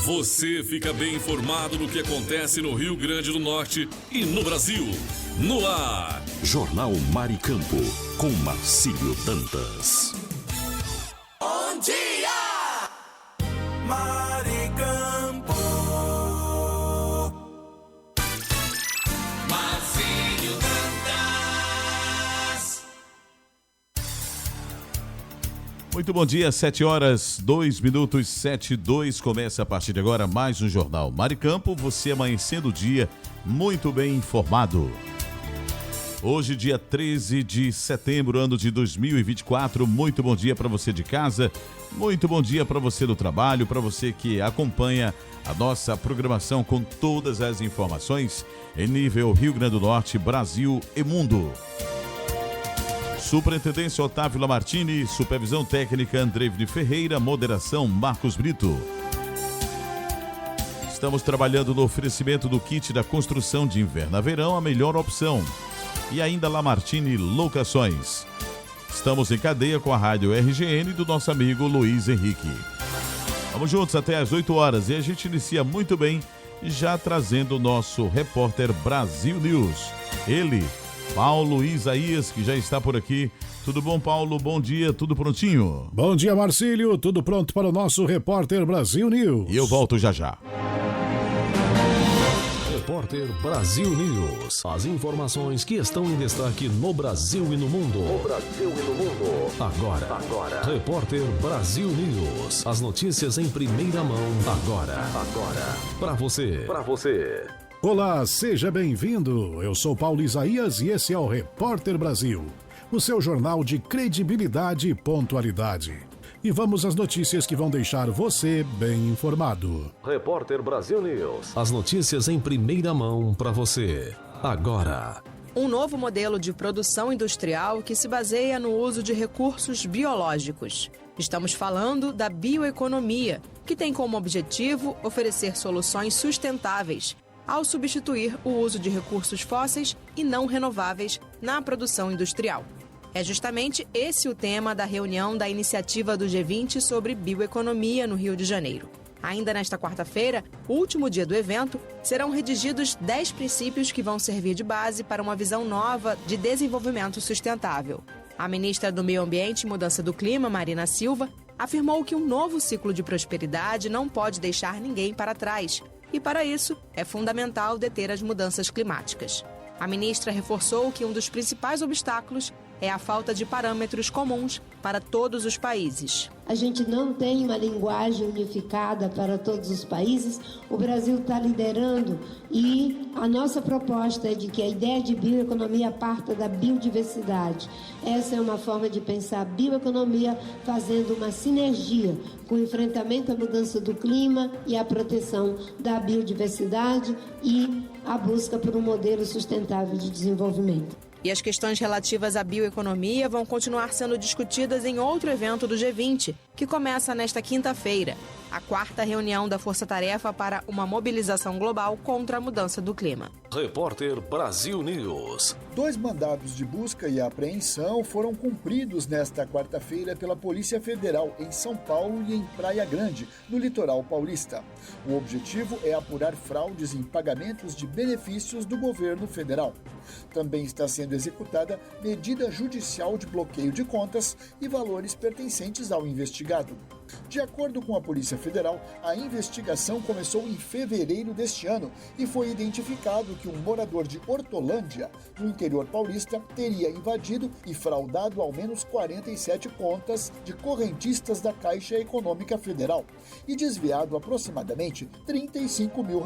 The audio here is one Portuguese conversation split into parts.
Você fica bem informado do que acontece no Rio Grande do Norte e no Brasil. No ar, Jornal Maricampo, com Marcílio Dantas. Bom dia, Maricampo. Marcílio Dantas. Muito bom dia, 7h02, 7:02. Começa a partir de agora mais um Jornal Maricampo. Você amanhecendo o dia muito bem informado. Hoje, dia 13 de setembro, ano de 2024. Muito bom dia para você de casa, muito bom dia para você do trabalho, para você que acompanha a nossa programação com todas as informações em nível Rio Grande do Norte, Brasil e mundo. Superintendência Otávio Lamartine, supervisão técnica Andreivne Ferreira, moderação Marcos Brito. Estamos trabalhando no oferecimento do kit da construção de inverno a verão, a melhor opção. E ainda Lamartine Locações. Estamos em cadeia com a rádio RGN do nosso amigo Luiz Henrique. Vamos juntos até às 8 horas e a gente inicia muito bem, já trazendo o nosso repórter Brasil News. Ele, Paulo Isaías, que já está por aqui. Tudo bom, Paulo? Bom dia, tudo prontinho? Bom dia, Marcílio. Tudo pronto para o nosso repórter Brasil News. E eu volto já já. Repórter Brasil News. As informações que estão em destaque no Brasil e no mundo. Agora. Repórter Brasil News. As notícias em primeira mão. Agora. Para você. Olá, seja bem-vindo. Eu sou Paulo Isaías e esse é o Repórter Brasil, o seu jornal de credibilidade e pontualidade. E vamos às notícias que vão deixar você bem informado. Repórter Brasil News. As notícias em primeira mão para você. Agora. Um novo modelo de produção industrial que se baseia no uso de recursos biológicos. Estamos falando da bioeconomia, que tem como objetivo oferecer soluções sustentáveis ao substituir o uso de recursos fósseis e não renováveis na produção industrial. É justamente esse o tema da reunião da iniciativa do G20 sobre bioeconomia no Rio de Janeiro. Ainda nesta quarta-feira, último dia do evento, serão redigidos 10 princípios que vão servir de base para uma visão nova de desenvolvimento sustentável. A ministra do Meio Ambiente e Mudança do Clima, Marina Silva, afirmou que um novo ciclo de prosperidade não pode deixar ninguém para trás e, para isso, é fundamental deter as mudanças climáticas. A ministra reforçou que um dos principais obstáculos é a falta de parâmetros comuns para todos os países. A gente não tem uma linguagem unificada para todos os países. O Brasil está liderando e a nossa proposta é de que a ideia de bioeconomia parta da biodiversidade. Essa é uma forma de pensar a bioeconomia fazendo uma sinergia com o enfrentamento à mudança do clima e a proteção da biodiversidade e a busca por um modelo sustentável de desenvolvimento. E as questões relativas à bioeconomia vão continuar sendo discutidas em outro evento do G20, que começa nesta quinta-feira, a 4ª reunião da Força Tarefa para uma mobilização global contra a mudança do clima. Repórter Brasil News. 2 mandados de busca e apreensão foram cumpridos nesta quarta-feira pela Polícia Federal em São Paulo e em Praia Grande, no litoral paulista. O objetivo é apurar fraudes em pagamentos de benefícios do governo federal. Também está sendo executada medida judicial de bloqueio de contas e valores pertencentes ao investigado. De acordo com a Polícia Federal, a investigação começou em fevereiro deste ano e foi identificado que um morador de Hortolândia, no interior paulista, teria invadido e fraudado ao menos 47 contas de correntistas da Caixa Econômica Federal e desviado aproximadamente R$35 mil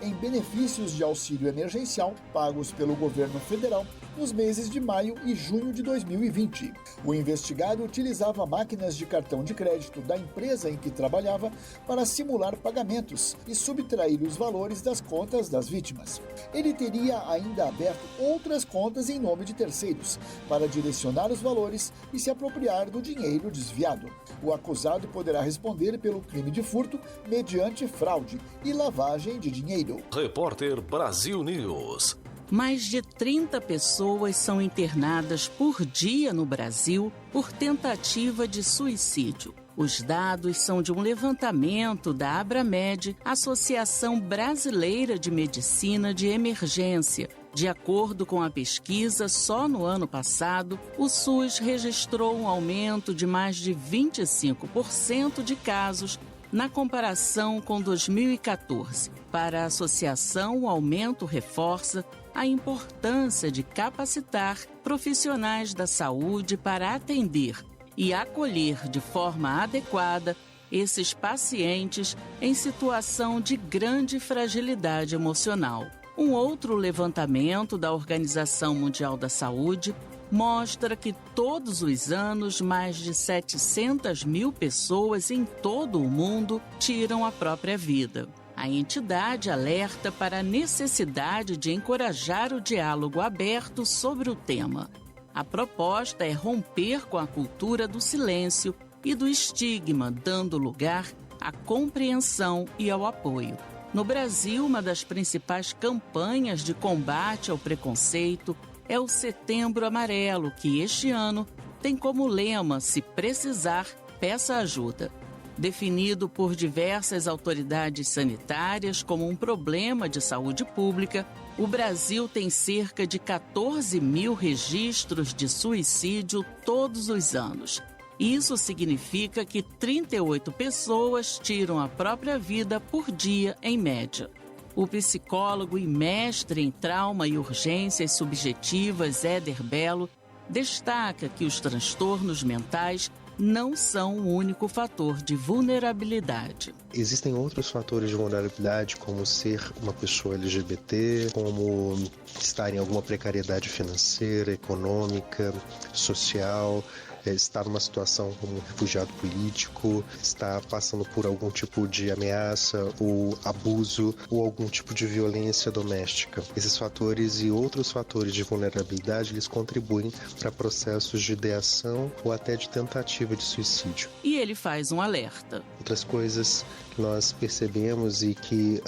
em benefícios de auxílio emergencial pagos pelo governo federal nos meses de maio e junho de 2020. O investigado utilizava máquinas de cartão de crédito da empresa em que trabalhava para simular pagamentos e subtrair os valores das contas das vítimas. Ele teria ainda aberto outras contas em nome de terceiros para direcionar os valores e se apropriar do dinheiro desviado. O acusado poderá responder pelo crime de furto mediante fraude e lavagem de dinheiro. Repórter Brasil News. Mais de 30 pessoas são internadas por dia no Brasil por tentativa de suicídio. Os dados são de um levantamento da Abramed, Associação Brasileira de Medicina de Emergência. De acordo com a pesquisa, só no ano passado, o SUS registrou um aumento de mais de 25% de casos na comparação com 2014. Para a associação, o aumento reforça a importância de capacitar profissionais da saúde para atender e acolher de forma adequada esses pacientes em situação de grande fragilidade emocional. Um outro levantamento da Organização Mundial da Saúde mostra que todos os anos mais de 700 mil pessoas em todo o mundo tiram a própria vida. A entidade alerta para a necessidade de encorajar o diálogo aberto sobre o tema. A proposta é romper com a cultura do silêncio e do estigma, dando lugar à compreensão e ao apoio. No Brasil, uma das principais campanhas de combate ao preconceito é o Setembro Amarelo, que este ano tem como lema: se precisar, peça ajuda. Definido por diversas autoridades sanitárias como um problema de saúde pública, o Brasil tem cerca de 14 mil registros de suicídio todos os anos. Isso significa que 38 pessoas tiram a própria vida por dia, em média. O psicólogo e mestre em trauma e urgências subjetivas, Éder Belo, destaca que os transtornos mentais não são o único fator de vulnerabilidade. Existem outros fatores de vulnerabilidade, como ser uma pessoa LGBT, como estar em alguma precariedade financeira, econômica, social, estar numa situação como um refugiado político, estar passando por algum tipo de ameaça ou abuso ou algum tipo de violência doméstica. Esses fatores e outros fatores de vulnerabilidade, eles contribuem para processos de ideação ou até de tentativa de suicídio. E ele faz um alerta. Outras coisas que nós percebemos e que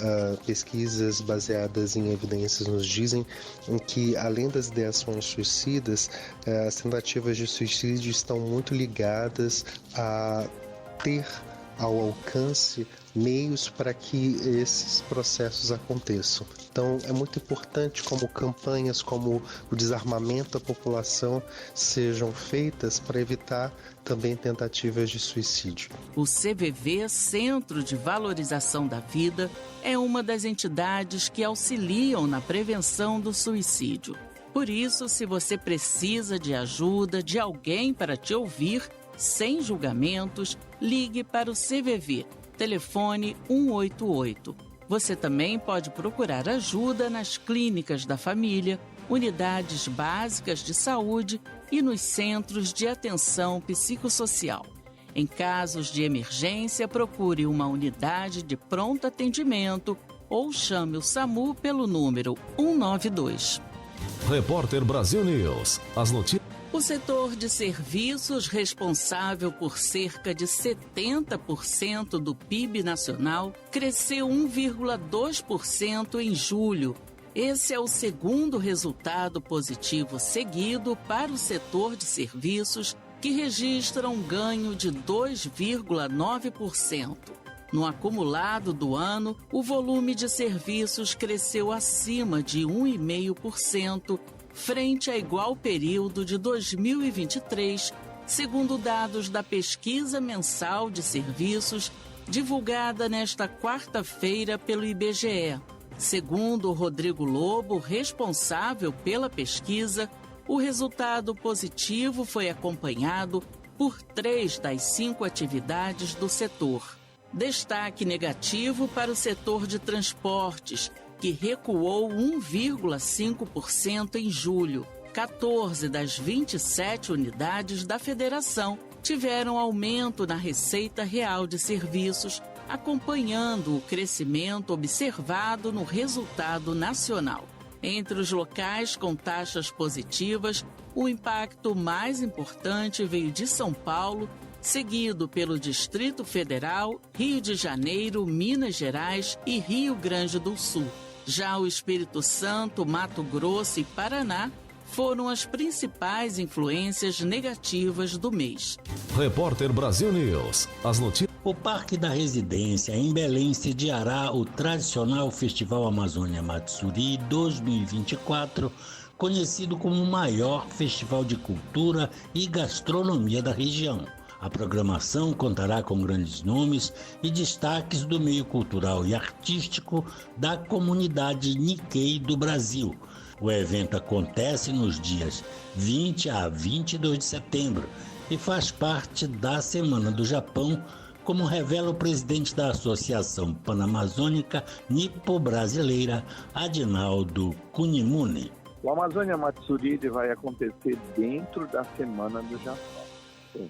pesquisas baseadas em evidências nos dizem que, além das ideações suicidas, as tentativas de suicídio estão muito ligadas a ter ao alcance meios para que esses processos aconteçam. Então, é muito importante como campanhas como o desarmamento da população sejam feitas para evitar também tentativas de suicídio. O CVV, Centro de Valorização da Vida, é uma das entidades que auxiliam na prevenção do suicídio. Por isso, se você precisa de ajuda, de alguém para te ouvir, sem julgamentos, ligue para o CVV. Telefone 188. Você também pode procurar ajuda nas clínicas da família, unidades básicas de saúde e nos centros de atenção psicossocial. Em casos de emergência, procure uma unidade de pronto atendimento ou chame o SAMU pelo número 192. Repórter Brasil News. As notícias. O setor de serviços, responsável por cerca de 70% do PIB nacional, cresceu 1,2% em julho. Esse é o segundo resultado positivo seguido para o setor de serviços, que registra um ganho de 2,9%. No acumulado do ano, o volume de serviços cresceu acima de 1,5%, frente a igual período de 2023, segundo dados da Pesquisa Mensal de Serviços, divulgada nesta quarta-feira pelo IBGE. Segundo Rodrigo Lobo, responsável pela pesquisa, o resultado positivo foi acompanhado por 3 das 5 atividades do setor. Destaque negativo para o setor de transportes, que recuou 1,5% em julho. 14 das 27 unidades da federação tiveram aumento na receita real de serviços, acompanhando o crescimento observado no resultado nacional. Entre os locais com taxas positivas, o impacto mais importante veio de São Paulo, seguido pelo Distrito Federal, Rio de Janeiro, Minas Gerais e Rio Grande do Sul. Já o Espírito Santo, Mato Grosso e Paraná foram as principais influências negativas do mês. Repórter Brasil News. As notícias. O Parque da Residência, em Belém, sediará o tradicional Festival Amazônia Matsuri 2024, conhecido como o maior festival de cultura e gastronomia da região. A programação contará com grandes nomes e destaques do meio cultural e artístico da comunidade Nikkei do Brasil. O evento acontece nos dias 20 a 22 de setembro e faz parte da Semana do Japão, como revela o presidente da Associação Panamazônica Nipo-Brasileira, Adinaldo Kunimune. O Amazônia Matsuri vai acontecer dentro da Semana do Japão.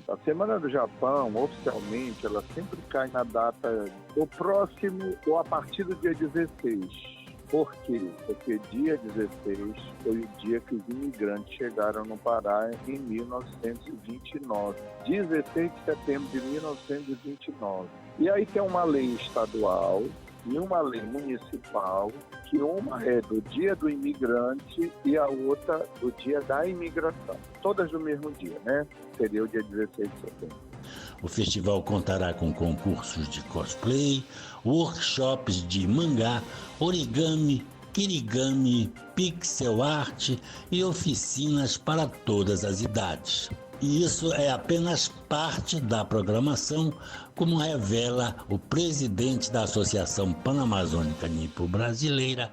A Semana do Japão, oficialmente, ela sempre cai na data do próximo ou a partir do dia 16. Por quê? Porque dia 16 foi o dia que os imigrantes chegaram no Pará em 1929. 16 de setembro de 1929. E aí tem uma lei estadual e uma lei municipal, que uma é do dia do imigrante e a outra do dia da imigração. Todas no mesmo dia, né? Seria o dia 16 de setembro. O festival contará com concursos de cosplay, workshops de mangá, origami, kirigami, pixel art e oficinas para todas as idades. E isso é apenas parte da programação, como revela o presidente da Associação Panamazônica Nipo-Brasileira,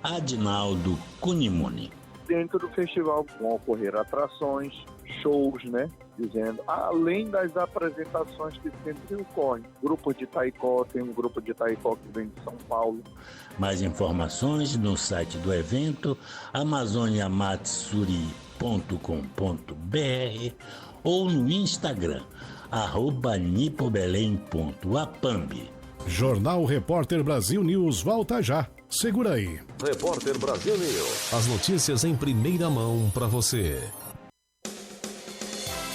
Adinaldo Kunimune. Dentro do festival vão ocorrer atrações, shows, né? Dizendo, além das apresentações que sempre ocorrem. Grupo de Taikó, tem um grupo de Taikó que vem de São Paulo. Mais informações no site do evento, amazoniamatsuri.com.br ou no Instagram, @nipobelém.apamb. Jornal Repórter Brasil News volta já. Segura aí. Repórter Brasil News. As notícias em primeira mão para você.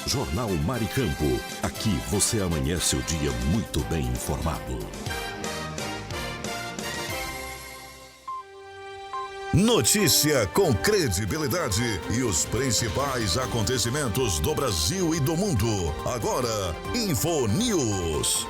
Jornal Maricampo. Aqui você amanhece o dia muito bem informado. Notícia com credibilidade e os principais acontecimentos do Brasil e do mundo. Agora, Info News.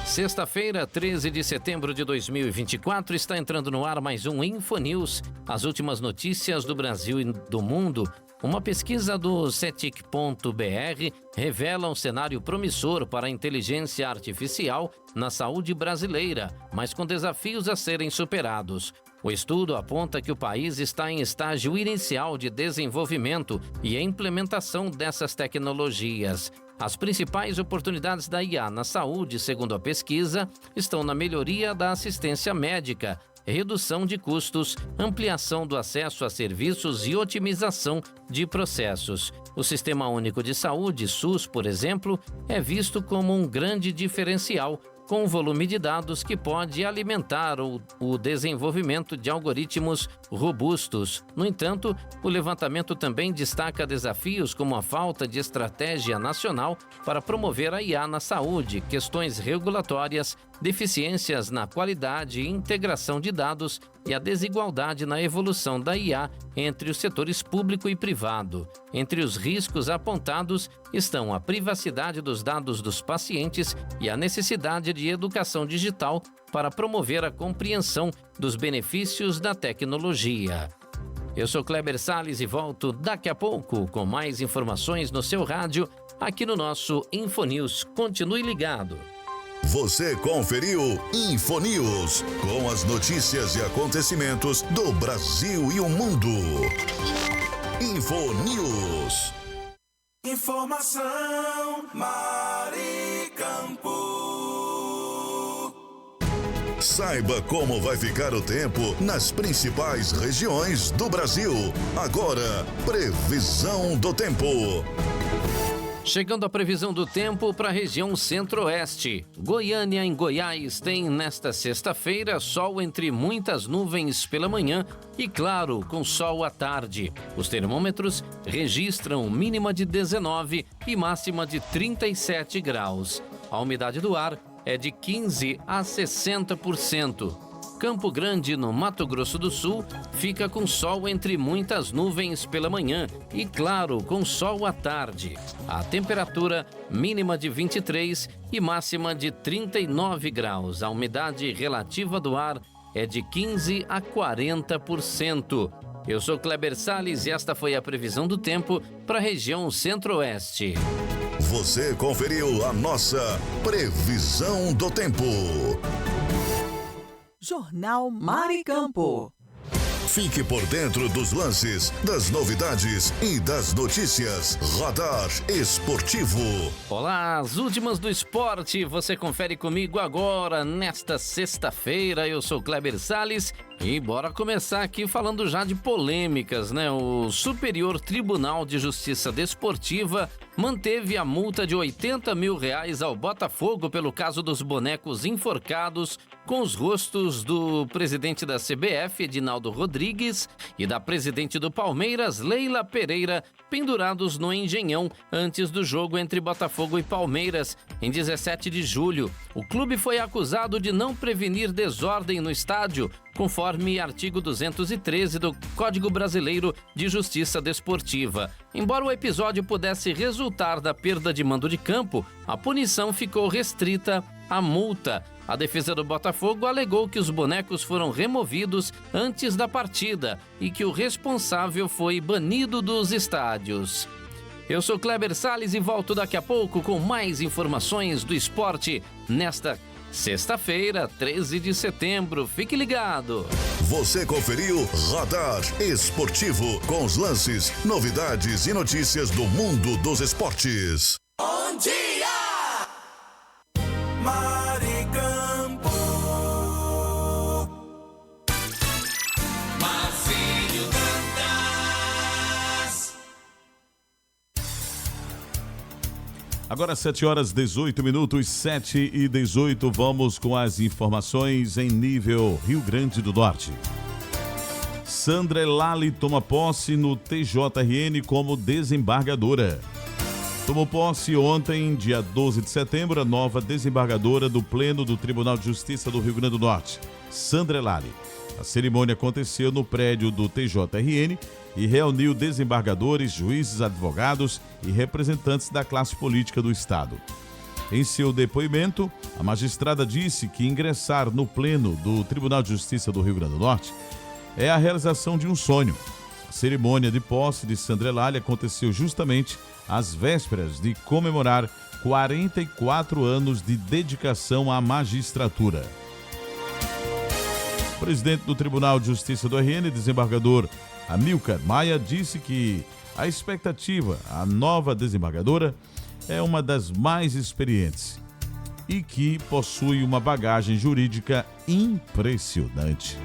Sexta-feira, 13 de setembro de 2024, está entrando no ar mais um Info News. As últimas notícias do Brasil e do mundo. Uma pesquisa do CETIC.br revela um cenário promissor para a inteligência artificial na saúde brasileira, mas com desafios a serem superados. O estudo aponta que o país está em estágio inicial de desenvolvimento e implementação dessas tecnologias. As principais oportunidades da IA na saúde, segundo a pesquisa, estão na melhoria da assistência médica, redução de custos, ampliação do acesso a serviços e otimização de processos. O Sistema Único de Saúde, SUS, por exemplo, é visto como um grande diferencial, com um volume de dados que pode alimentar o desenvolvimento de algoritmos robustos. No entanto, o levantamento também destaca desafios como a falta de estratégia nacional para promover a IA na saúde, questões regulatórias, deficiências na qualidade e integração de dados e a desigualdade na evolução da IA entre os setores público e privado. Entre os riscos apontados estão a privacidade dos dados dos pacientes e a necessidade de educação digital para promover a compreensão dos benefícios da tecnologia. Eu sou Kleber Salles e volto daqui a pouco com mais informações no seu rádio, aqui no nosso Infonews. Continue ligado. Você conferiu Infonews, com as notícias e acontecimentos do Brasil e o mundo. Infonews. Informação Maricampo. Saiba como vai ficar o tempo nas principais regiões do Brasil. Agora, previsão do tempo. Chegando a previsão do tempo para a região centro-oeste. Goiânia, em Goiás, tem nesta sexta-feira sol entre muitas nuvens pela manhã e, claro, com sol à tarde. Os termômetros registram mínima de 19 e máxima de 37 graus. A umidade do ar é de 15 a 60%. Campo Grande, no Mato Grosso do Sul, fica com sol entre muitas nuvens pela manhã e, claro, com sol à tarde. A temperatura mínima de 23 e máxima de 39 graus. A umidade relativa do ar é de 15 a 40%. Eu sou Kleber Salles e esta foi a previsão do tempo para a região Centro-Oeste. Você conferiu a nossa previsão do tempo. Jornal Maricampo. Fique por dentro dos lances, das novidades e das notícias. Radar Esportivo. Olá, as últimas do esporte. Você confere comigo agora, nesta sexta-feira. Eu sou Kleber Salles e bora começar aqui falando já de polêmicas, né? O Superior Tribunal de Justiça Desportiva manteve a multa de R$80 mil ao Botafogo pelo caso dos bonecos enforcados com os rostos do presidente da CBF, Edinaldo Rodrigues, e da presidente do Palmeiras, Leila Pereira, pendurados no Engenhão antes do jogo entre Botafogo e Palmeiras, em 17 de julho. O clube foi acusado de não prevenir desordem no estádio, conforme artigo 213 do Código Brasileiro de Justiça Desportiva. Embora o episódio pudesse resultar da perda de mando de campo, a punição ficou restrita à multa. A defesa do Botafogo alegou que os bonecos foram removidos antes da partida e que o responsável foi banido dos estádios. Eu sou Kleber Salles e volto daqui a pouco com mais informações do esporte nesta sexta-feira, 13 de setembro. Fique ligado. Você conferiu Radar Esportivo com os lances, novidades e notícias do mundo dos esportes. Bom dia! Maricampo. Marcílio Dantas. Agora 7h18, 7h18, vamos com as informações em nível Rio Grande do Norte. Sandra Lali toma posse no TJRN como desembargadora. Tomou posse ontem, dia 12 de setembro, a nova desembargadora do Pleno do Tribunal de Justiça do Rio Grande do Norte, Sandra Lali. A cerimônia aconteceu no prédio do TJRN e reuniu desembargadores, juízes, advogados e representantes da classe política do Estado. Em seu depoimento, a magistrada disse que ingressar no Pleno do Tribunal de Justiça do Rio Grande do Norte é a realização de um sonho. A cerimônia de posse de Sandra Lali aconteceu justamente às vésperas de comemorar 44 anos de dedicação à magistratura. O presidente do Tribunal de Justiça do RN, desembargador Amilcar Maia, disse que a expectativa, a nova desembargadora, é uma das mais experientes e que possui uma bagagem jurídica impressionante.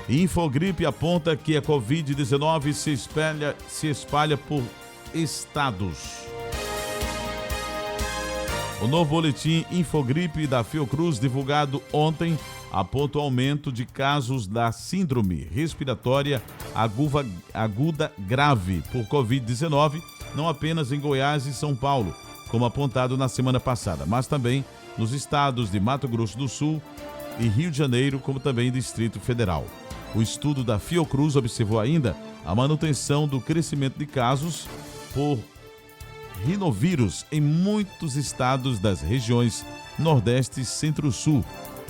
Infogripe aponta que a Covid-19 se espalha por estados. O novo boletim Infogripe da Fiocruz, divulgado ontem, aponta o aumento de casos da síndrome respiratória aguda grave por Covid-19, não apenas em Goiás e São Paulo, como apontado na semana passada, mas também nos estados de Mato Grosso do Sul e Rio de Janeiro, como também Distrito Federal. O estudo da Fiocruz observou ainda a manutenção do crescimento de casos por rinovírus em muitos estados das regiões Nordeste e Centro-Sul,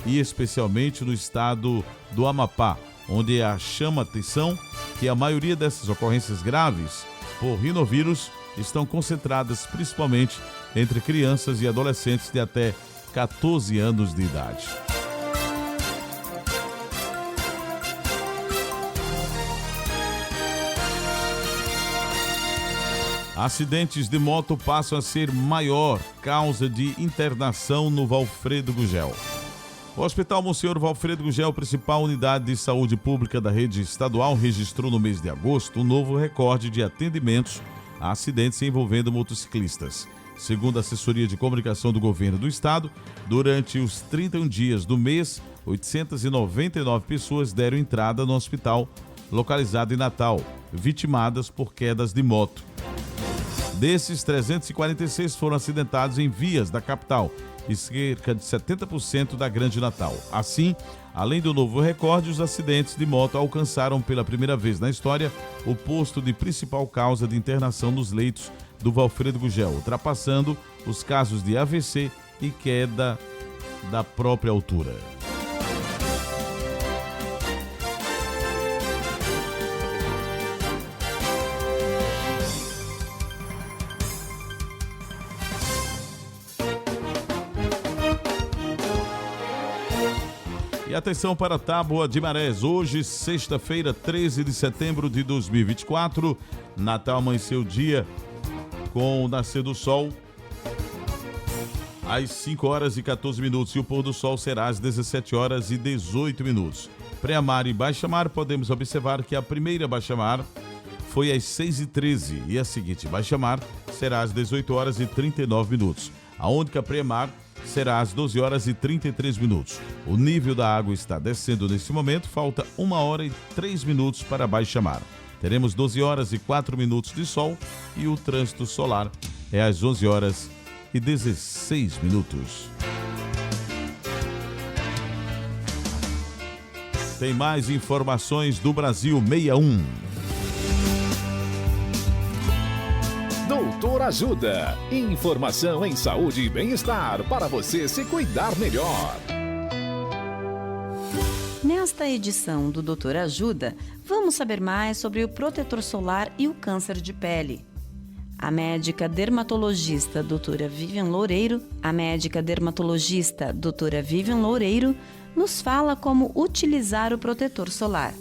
e especialmente no estado do Amapá, onde chama atenção que a maioria dessas ocorrências graves por rinovírus estão concentradas principalmente entre crianças e adolescentes de até 14 anos de idade. Acidentes de moto passam a ser maior causa de internação no Valfredo Gugel. O Hospital Monsenhor Valfredo Gugel, principal unidade de saúde pública da rede estadual, registrou no mês de agosto um novo recorde de atendimentos a acidentes envolvendo motociclistas. Segundo a assessoria de comunicação do governo do estado, durante os 31 dias do mês, 899 pessoas deram entrada no hospital localizado em Natal, vitimadas por quedas de moto. Desses, 346 foram acidentados em vias da capital e cerca de 70% da Grande Natal. Assim, além do novo recorde, os acidentes de moto alcançaram pela primeira vez na história o posto de principal causa de internação nos leitos do Valfredo Gugel, ultrapassando os casos de AVC e queda da própria altura. E atenção para a Tábua de Marés. Hoje, sexta-feira, 13 de setembro de 2024. Natal amanheceu o dia com o nascer do sol às 5 horas e 14 minutos. E o pôr do sol será às 17 horas e 18 minutos. Pré-mar e baixa-mar, podemos observar que a primeira baixa-mar foi às 6h13 e a seguinte baixa-mar será às 18 horas e 39 minutos. A única pré-mar será às 12 horas e 33 minutos. O nível da água está descendo nesse momento, falta 1 hora e 3 minutos para baixa-mar. Teremos 12 horas e 4 minutos de sol e o trânsito solar é às 11 horas e 16 minutos. Tem mais informações do Brasil 61. Doutor Ajuda. Informação em saúde e bem-estar para você se cuidar melhor. Nesta edição do Doutor Ajuda, vamos saber mais sobre o protetor solar e o câncer de pele. A médica dermatologista doutora Vivian Loureiro, nos fala como utilizar o protetor solar.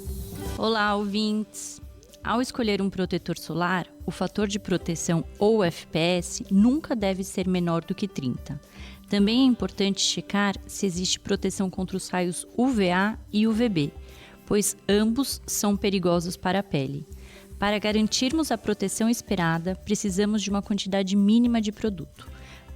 Olá, ouvintes! Ao escolher um protetor solar, o fator de proteção ou FPS nunca deve ser menor do que 30. Também é importante checar se existe proteção contra os raios UVA e UVB, pois ambos são perigosos para a pele. Para garantirmos a proteção esperada, precisamos de uma quantidade mínima de produto.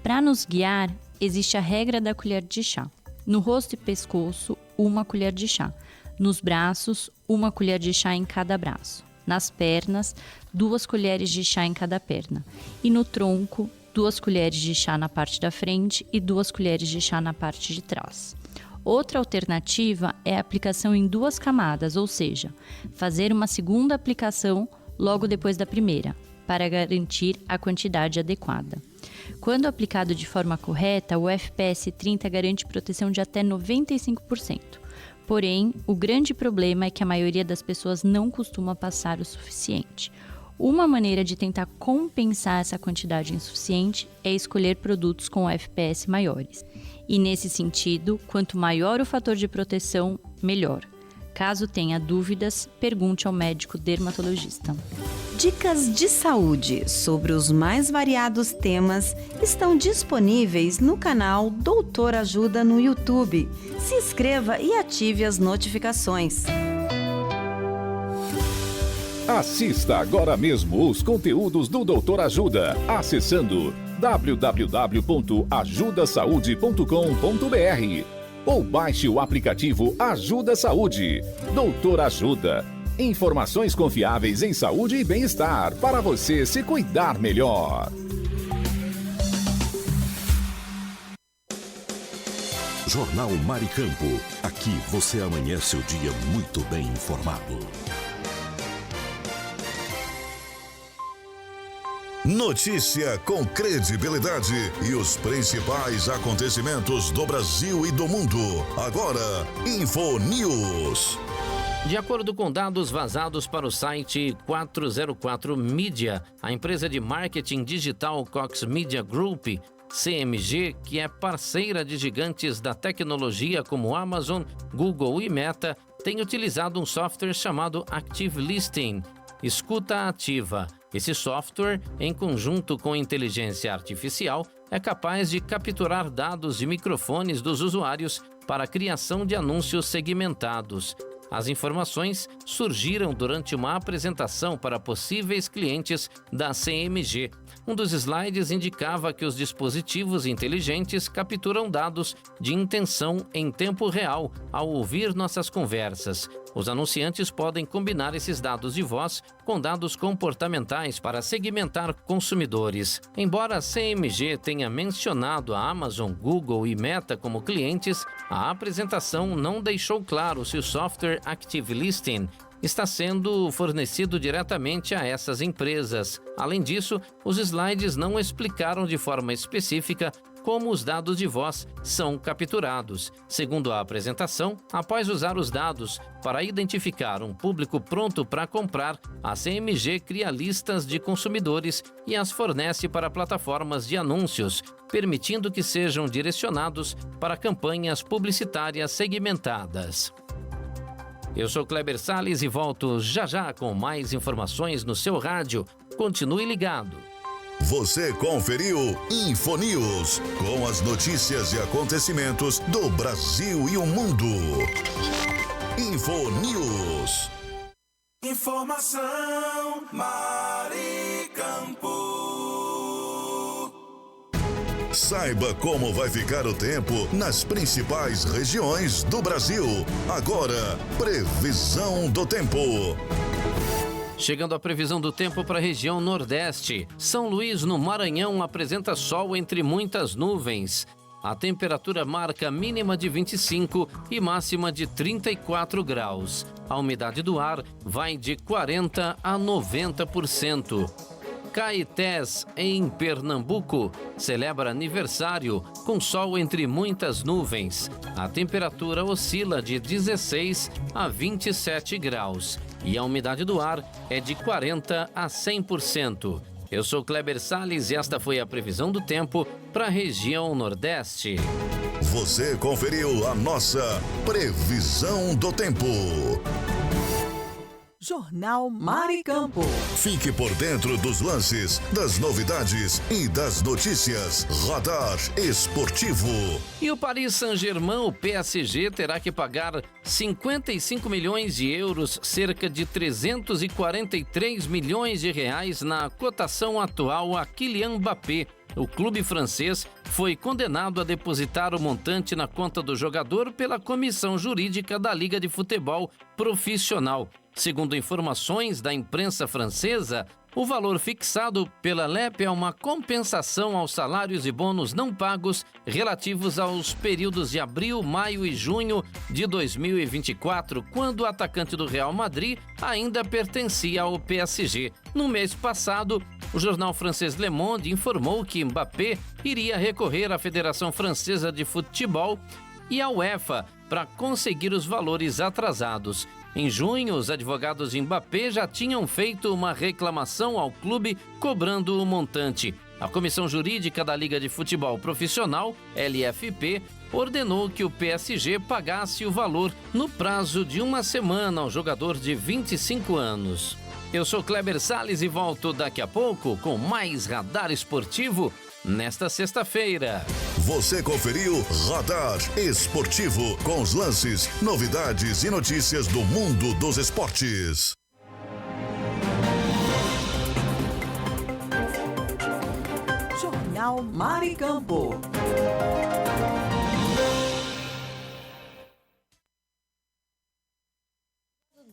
Para nos guiar, existe a regra da colher de chá. No rosto e pescoço, 1 colher de chá. Nos braços, 1 colher de chá em cada braço. Nas pernas, 2 colheres de chá em cada perna. E no tronco, 2 colheres de chá na parte da frente e 2 colheres de chá na parte de trás. Outra alternativa é a aplicação em 2 camadas, ou seja, fazer uma segunda aplicação logo depois da primeira, para garantir a quantidade adequada. Quando aplicado de forma correta, o FPS 30 garante proteção de até 95%. Porém, o grande problema é que a maioria das pessoas não costuma passar o suficiente. Uma maneira de tentar compensar essa quantidade insuficiente é escolher produtos com FPS maiores. E nesse sentido, quanto maior o fator de proteção, melhor. Caso tenha dúvidas, pergunte ao médico dermatologista. Dicas de saúde sobre os mais variados temas estão disponíveis no canal Doutor Ajuda no YouTube. Se inscreva e ative as notificações. Assista agora mesmo os conteúdos do Doutor Ajuda, acessando www.ajudasaude.com.br ou baixe o aplicativo Ajuda Saúde. Doutor Ajuda. Informações confiáveis em saúde e bem-estar para você se cuidar melhor. Jornal Maricampo. Aqui você amanhece o dia muito bem informado. Notícia com credibilidade e os principais acontecimentos do Brasil e do mundo. Agora, InfoNews. De acordo com dados vazados para o site 404 Media, a empresa de marketing digital Cox Media Group, CMG, que é parceira de gigantes da tecnologia como Amazon, Google e Meta, tem utilizado um software chamado Active Listening, escuta ativa. Esse software, em conjunto com inteligência artificial, é capaz de capturar dados de microfones dos usuários para a criação de anúncios segmentados. As informações surgiram durante uma apresentação para possíveis clientes da CMG. Um dos slides indicava que os dispositivos inteligentes capturam dados de intenção em tempo real ao ouvir nossas conversas. Os anunciantes podem combinar esses dados de voz com dados comportamentais para segmentar consumidores. Embora a CMG tenha mencionado a Amazon, Google e Meta como clientes, a apresentação não deixou claro se o software Active Listening está sendo fornecido diretamente a essas empresas. Além disso, os slides não explicaram de forma específica como os dados de voz são capturados. Segundo a apresentação, após usar os dados para identificar um público pronto para comprar, a CMG cria listas de consumidores e as fornece para plataformas de anúncios, permitindo que sejam direcionados para campanhas publicitárias segmentadas. Eu sou Kleber Salles e volto já com mais informações no seu rádio. Continue ligado. Você conferiu InfoNews, com as notícias e acontecimentos do Brasil e o mundo. InfoNews. Informação Maricampo. Saiba como vai ficar o tempo nas principais regiões do Brasil. Agora, previsão do tempo. Chegando a previsão do tempo para a região Nordeste. São Luís, no Maranhão, apresenta sol entre muitas nuvens. A temperatura marca mínima de 25 e máxima de 34 graus. A umidade do ar vai de 40% a 90%. Caetés, em Pernambuco, celebra aniversário com sol entre muitas nuvens. A temperatura oscila de 16 a 27 graus e a umidade do ar é de 40% a 100%. Eu sou Kleber Salles e esta foi a previsão do tempo para a região Nordeste. Você conferiu a nossa previsão do tempo. Jornal Maricampo. Fique por dentro dos lances, das novidades e das notícias. Radar Esportivo. E o Paris Saint-Germain, o PSG, terá que pagar 55 milhões de euros, cerca de 343 milhões de reais na cotação atual a Kylian Mbappé. O clube francês foi condenado a depositar o montante na conta do jogador pela comissão jurídica da Liga de Futebol Profissional. Segundo informações da imprensa francesa, o valor fixado pela LEP é uma compensação aos salários e bônus não pagos relativos aos períodos de abril, maio e junho de 2024, quando o atacante do Real Madrid ainda pertencia ao PSG. No mês passado, o jornal francês Le Monde informou que Mbappé iria recorrer à Federação Francesa de Futebol e à UEFA para conseguir os valores atrasados. Em junho, os advogados de Mbappé já tinham feito uma reclamação ao clube cobrando o montante. A Comissão Jurídica da Liga de Futebol Profissional, LFP, ordenou que o PSG pagasse o valor no prazo de uma semana ao jogador de 25 anos. Eu sou Kleber Salles e volto daqui a pouco com mais Radar Esportivo nesta sexta-feira. Você conferiu Radar Esportivo, com os lances, novidades e notícias do mundo dos esportes. Jornal Maricampo.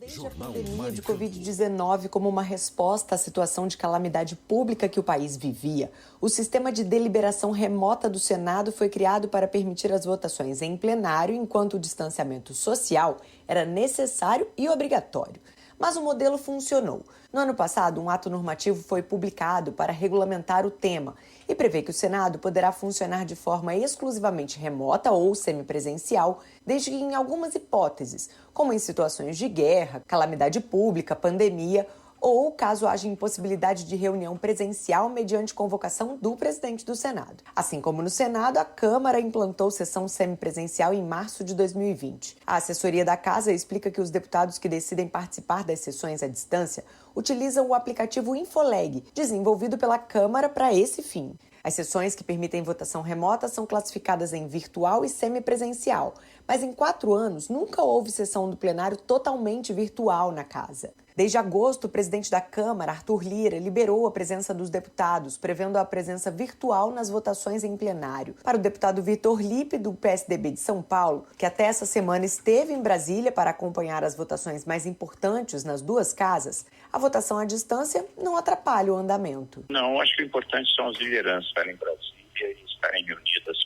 Desde a pandemia de Covid-19 como uma resposta à situação de calamidade pública que o país vivia, o sistema de deliberação remota do Senado foi criado para permitir as votações em plenário enquanto o distanciamento social era necessário e obrigatório. Mas o modelo funcionou. No ano passado, um ato normativo foi publicado para regulamentar o tema e prevê que o Senado poderá funcionar de forma exclusivamente remota ou semipresencial, desde que em algumas hipóteses, como em situações de guerra, calamidade pública, pandemia ou caso haja impossibilidade de reunião presencial mediante convocação do presidente do Senado. Assim como no Senado, a Câmara implantou sessão semipresencial em março de 2020. A assessoria da Casa explica que os deputados que decidem participar das sessões à distância utilizam o aplicativo Infoleg, desenvolvido pela Câmara para esse fim. As sessões que permitem votação remota são classificadas em virtual e semipresencial, mas em 4 anos nunca houve sessão do plenário totalmente virtual na Casa. Desde agosto, o presidente da Câmara, Arthur Lira, liberou a presença dos deputados, prevendo a presença virtual nas votações em plenário. Para o deputado Vitor Lippe, do PSDB de São Paulo, que até essa semana esteve em Brasília para acompanhar as votações mais importantes nas duas casas, a votação à distância não atrapalha o andamento. Não, acho que o importante são as lideranças estarem em Brasília e estarem reunidas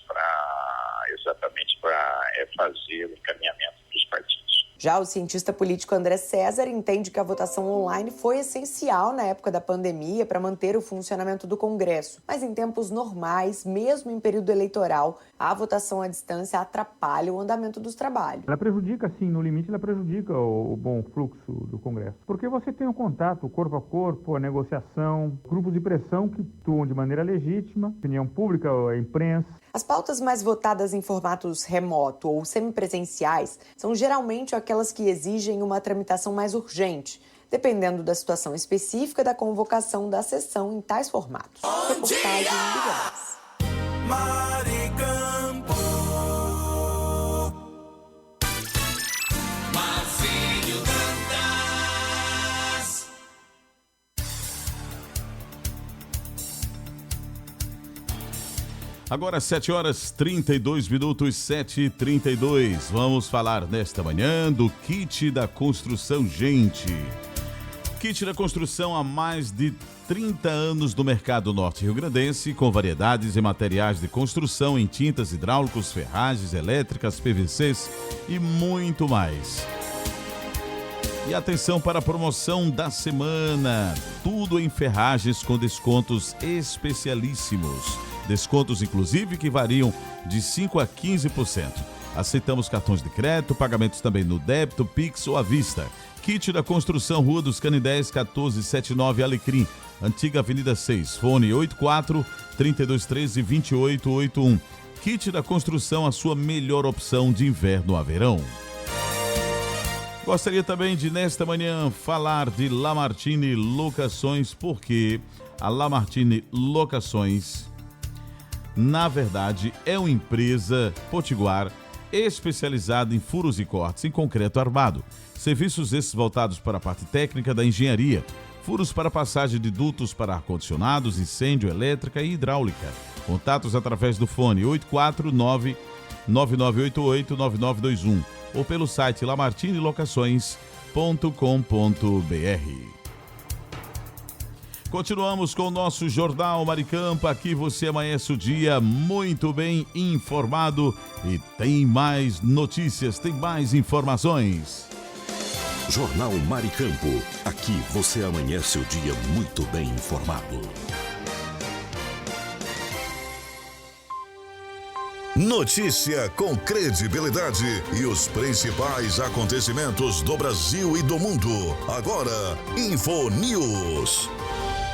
exatamente para fazer o encaminhamento dos partidos. Já o cientista político André César entende que a votação online foi essencial na época da pandemia para manter o funcionamento do Congresso. Mas em tempos normais, mesmo em período eleitoral, a votação à distância atrapalha o andamento dos trabalhos. Ela prejudica, sim, no limite ela prejudica o bom fluxo do Congresso. Porque você tem o contato corpo a corpo, a negociação, grupos de pressão que atuam de maneira legítima, opinião pública, a imprensa. As pautas mais votadas em formatos remoto ou semipresenciais são geralmente aquelas que exigem uma tramitação mais urgente, dependendo da situação específica da convocação da sessão em tais formatos. Reportagem do Gás. Agora 7 horas 32 minutos, 7h32. Vamos falar nesta manhã do kit da construção, gente. Kit da construção há mais de 30 anos no mercado norte rio-grandense, com variedades e materiais de construção em tintas, hidráulicos, ferragens, elétricas, PVCs e muito mais. E atenção para a promoção da semana. Tudo em ferragens com descontos especialíssimos. Descontos, inclusive, que variam de 5% a 15%. Aceitamos cartões de crédito, pagamentos também no débito, Pix ou à vista. Kit da Construção, Rua dos Canindés, 1479, Alecrim. Antiga Avenida 6, fone 84-3213-2881. Kit da Construção, a sua melhor opção de inverno a verão. Gostaria também de, nesta manhã, falar de Lamartine Locações, porque a Lamartine Locações, na verdade, é uma empresa potiguar especializada em furos e cortes em concreto armado. Serviços esses voltados para a parte técnica da engenharia. Furos para passagem de dutos para ar-condicionados, incêndio, elétrica e hidráulica. Contatos através do fone 849-9988-9921 ou pelo site lamartinelocações.com.br. Continuamos com o nosso Jornal Maricampo. Aqui você amanhece o dia muito bem informado e tem mais notícias, tem mais informações. Jornal Maricampo. Aqui você amanhece o dia muito bem informado. Notícia com credibilidade e os principais acontecimentos do Brasil e do mundo. Agora, InfoNews.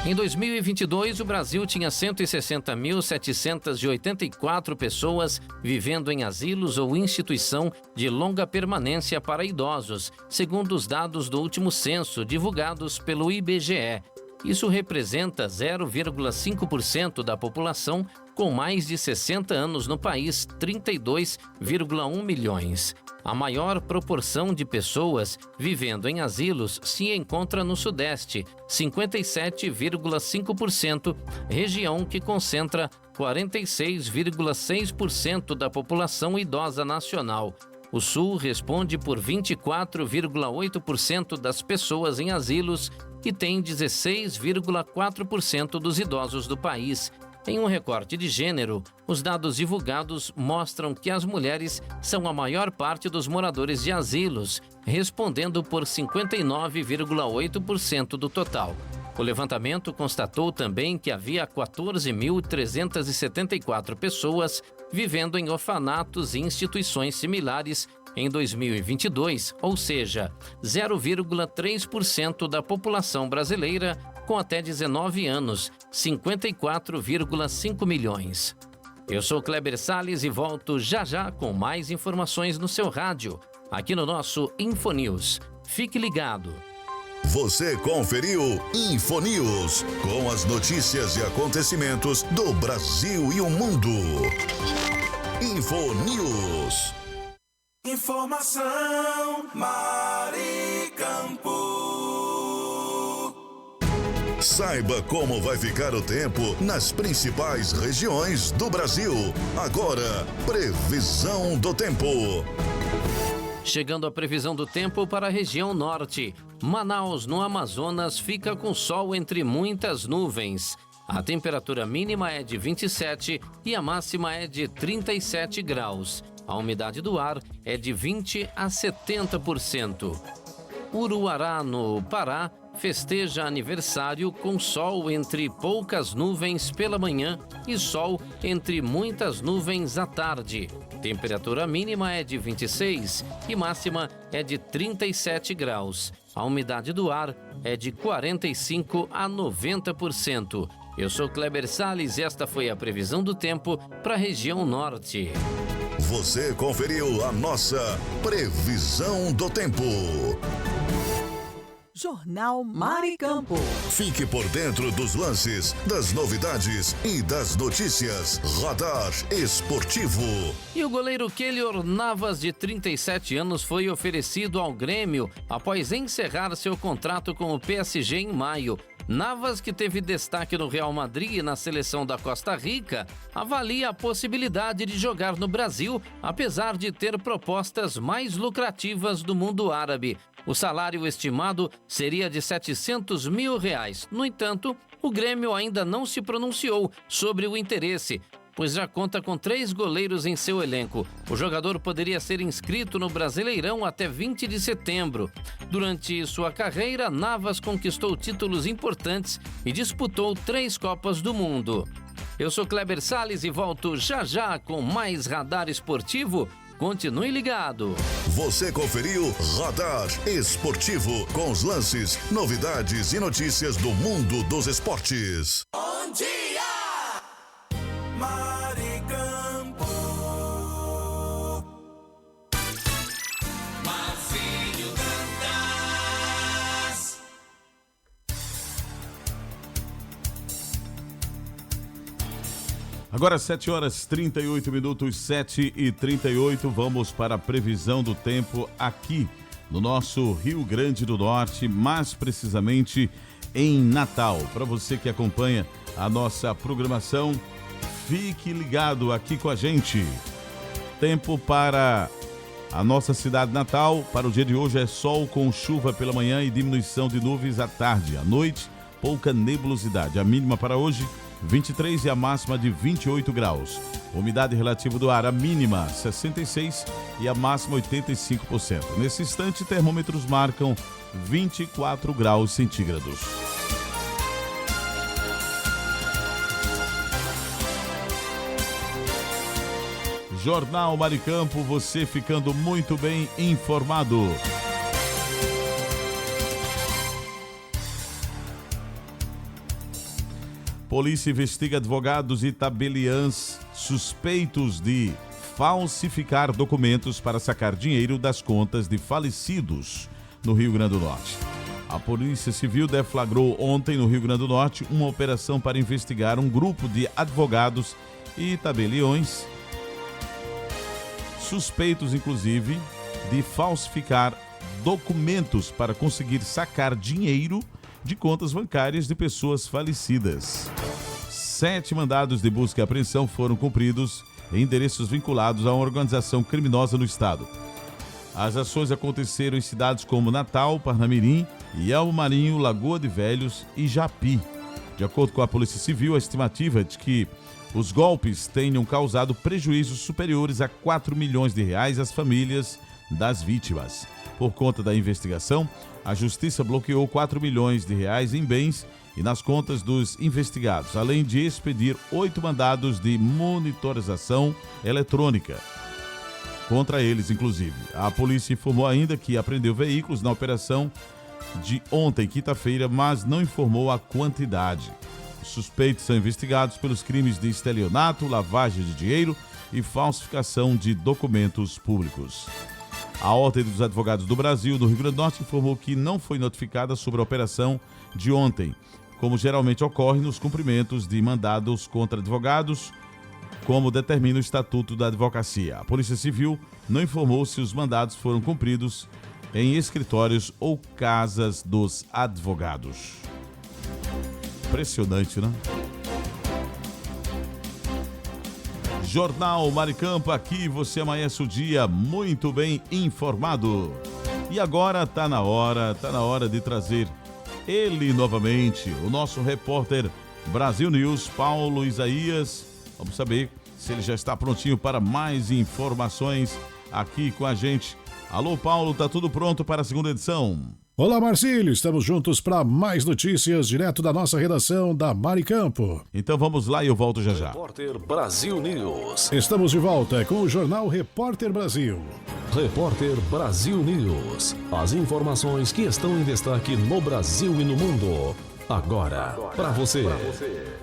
Em 2022, o Brasil tinha 160.784 pessoas vivendo em asilos ou instituição de longa permanência para idosos, segundo os dados do último censo divulgados pelo IBGE. Isso representa 0,5% da população com mais de 60 anos no país, 32,1 milhões. A maior proporção de pessoas vivendo em asilos se encontra no Sudeste, 57,5%, região que concentra 46,6% da população idosa nacional. O Sul responde por 24,8% das pessoas em asilos e tem 16,4% dos idosos do país. Em um recorte de gênero, os dados divulgados mostram que as mulheres são a maior parte dos moradores de asilos, respondendo por 59,8% do total. O levantamento constatou também que havia 14.374 pessoas vivendo em orfanatos e instituições similares em 2022, ou seja, 0,3% da população brasileira com até 19 anos, 54,5 milhões. Eu sou Kleber Salles e volto já já com mais informações no seu rádio, aqui no nosso InfoNews. Fique ligado. Você conferiu InfoNews, com as notícias e acontecimentos do Brasil e o mundo. InfoNews. Informação Maricampo. Saiba como vai ficar o tempo nas principais regiões do Brasil. Agora, previsão do tempo. Chegando a previsão do tempo para a região norte. Manaus, no Amazonas, fica com sol entre muitas nuvens. A temperatura mínima é de 27 e a máxima é de 37 graus. A umidade do ar é de 20 a 70%. Uruará, no Pará, festeja aniversário com sol entre poucas nuvens pela manhã e sol entre muitas nuvens à tarde. Temperatura mínima é de 26 e máxima é de 37 graus. A umidade do ar é de 45 a 90%. Eu sou Kleber Salles e esta foi a previsão do tempo para a região norte. Você conferiu a nossa previsão do tempo. Jornal Maricampo. Fique por dentro dos lances, das novidades e das notícias. Radar Esportivo. E o goleiro Keylor Navas, de 37 anos, foi oferecido ao Grêmio após encerrar seu contrato com o PSG em maio. Navas, que teve destaque no Real Madrid e na seleção da Costa Rica, avalia a possibilidade de jogar no Brasil, apesar de ter propostas mais lucrativas do mundo árabe. O salário estimado seria de R$700 mil. No entanto, o Grêmio ainda não se pronunciou sobre o interesse, pois já conta com 3 goleiros em seu elenco. O jogador poderia ser inscrito no Brasileirão até 20 de setembro. Durante sua carreira, Navas conquistou títulos importantes e disputou 3 Copas do Mundo. Eu sou Kleber Salles e volto já com mais Radar Esportivo. Continue ligado. Você conferiu Radar Esportivo com os lances, novidades e notícias do mundo dos esportes. Bom dia, Maricampo. Marcílio Dantas. Agora 7h38, 7h38, vamos para a previsão do tempo aqui no nosso Rio Grande do Norte, mais precisamente em Natal. Para você que acompanha a nossa programação, fique ligado aqui com a gente. Tempo para a nossa cidade natal, para o dia de hoje é sol com chuva pela manhã e diminuição de nuvens à tarde. À noite, pouca nebulosidade. A mínima para hoje, 23 e a máxima de 28 graus. Umidade relativa do ar, a mínima 66 e a máxima 85%. Nesse instante, termômetros marcam 24 graus centígrados. Jornal Maricampo, você ficando muito bem informado. Polícia investiga advogados e tabeliãs suspeitos de falsificar documentos para sacar dinheiro das contas de falecidos no Rio Grande do Norte. A Polícia Civil deflagrou ontem no Rio Grande do Norte uma operação para investigar um grupo de advogados e tabeliões suspeitos, inclusive, de falsificar documentos para conseguir sacar dinheiro de contas bancárias de pessoas falecidas. 7 mandados de busca e apreensão foram cumpridos em endereços vinculados a uma organização criminosa no estado. As ações aconteceram em cidades como Natal, Parnamirim, Ilhéu Marinho, Lagoa de Velhos e Japi. De acordo com a Polícia Civil, a estimativa é de que os golpes tenham causado prejuízos superiores a R$4 milhões às famílias das vítimas. Por conta da investigação, a Justiça bloqueou R$4 milhões em bens e nas contas dos investigados, além de expedir 8 mandados de monitorização eletrônica contra eles, inclusive. A polícia informou ainda que apreendeu veículos na operação de ontem, quinta-feira, mas não informou a quantidade. Os suspeitos são investigados pelos crimes de estelionato, lavagem de dinheiro e falsificação de documentos públicos. A Ordem dos Advogados do Brasil, no Rio Grande do Norte, informou que não foi notificada sobre a operação de ontem, como geralmente ocorre nos cumprimentos de mandados contra advogados, como determina o Estatuto da Advocacia. A Polícia Civil não informou se os mandados foram cumpridos em escritórios ou casas dos advogados. Impressionante, né? Jornal Maricampo, aqui você amanhece o dia muito bem informado. E agora tá na hora de trazer ele novamente, o nosso repórter Brasil News, Paulo Isaías. Vamos saber se ele já está prontinho para mais informações aqui com a gente. Alô, Paulo, tá tudo pronto para a segunda edição? Olá, Marcílio, estamos juntos para mais notícias direto da nossa redação da Maricampo. Então vamos lá e eu volto já já. Repórter Brasil News. Estamos de volta com o Jornal Repórter Brasil. Repórter Brasil News. As informações que estão em destaque no Brasil e no mundo. Agora, para você.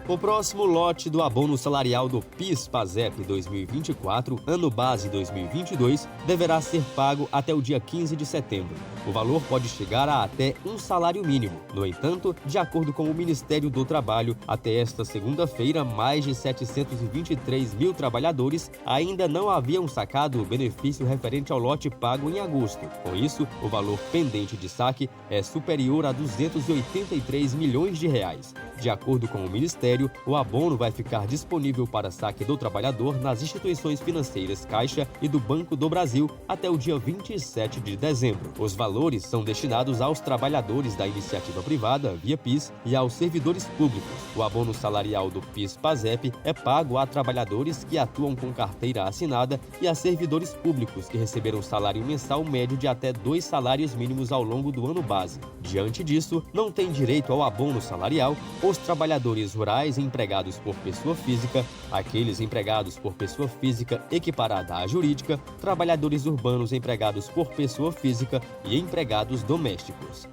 O próximo lote do abono salarial do PIS/PASEP 2024, ano base 2022, deverá ser pago até o dia 15 de setembro. O valor pode chegar a até um salário mínimo. No entanto, de acordo com o Ministério do Trabalho, até esta segunda-feira, mais de 723 mil trabalhadores ainda não haviam sacado o benefício referente ao lote pago em agosto. Com isso, o valor pendente de saque é superior a 283 milhões de reais. De acordo com o Ministério, o abono vai ficar disponível para saque do trabalhador nas instituições financeiras Caixa e do Banco do Brasil até o dia 27 de dezembro. Os valores são destinados aos trabalhadores da iniciativa privada, via PIS, e aos servidores públicos. O abono salarial do PIS/PASEP é pago a trabalhadores que atuam com carteira assinada e a servidores públicos que receberam salário mensal médio de até 2 salários mínimos ao longo do ano base. Diante disso, não tem direito ao abono salarial os trabalhadores rurais empregados por pessoa física, aqueles empregados por pessoa física equiparada à jurídica, trabalhadores urbanos empregados por pessoa física e empregados domésticos.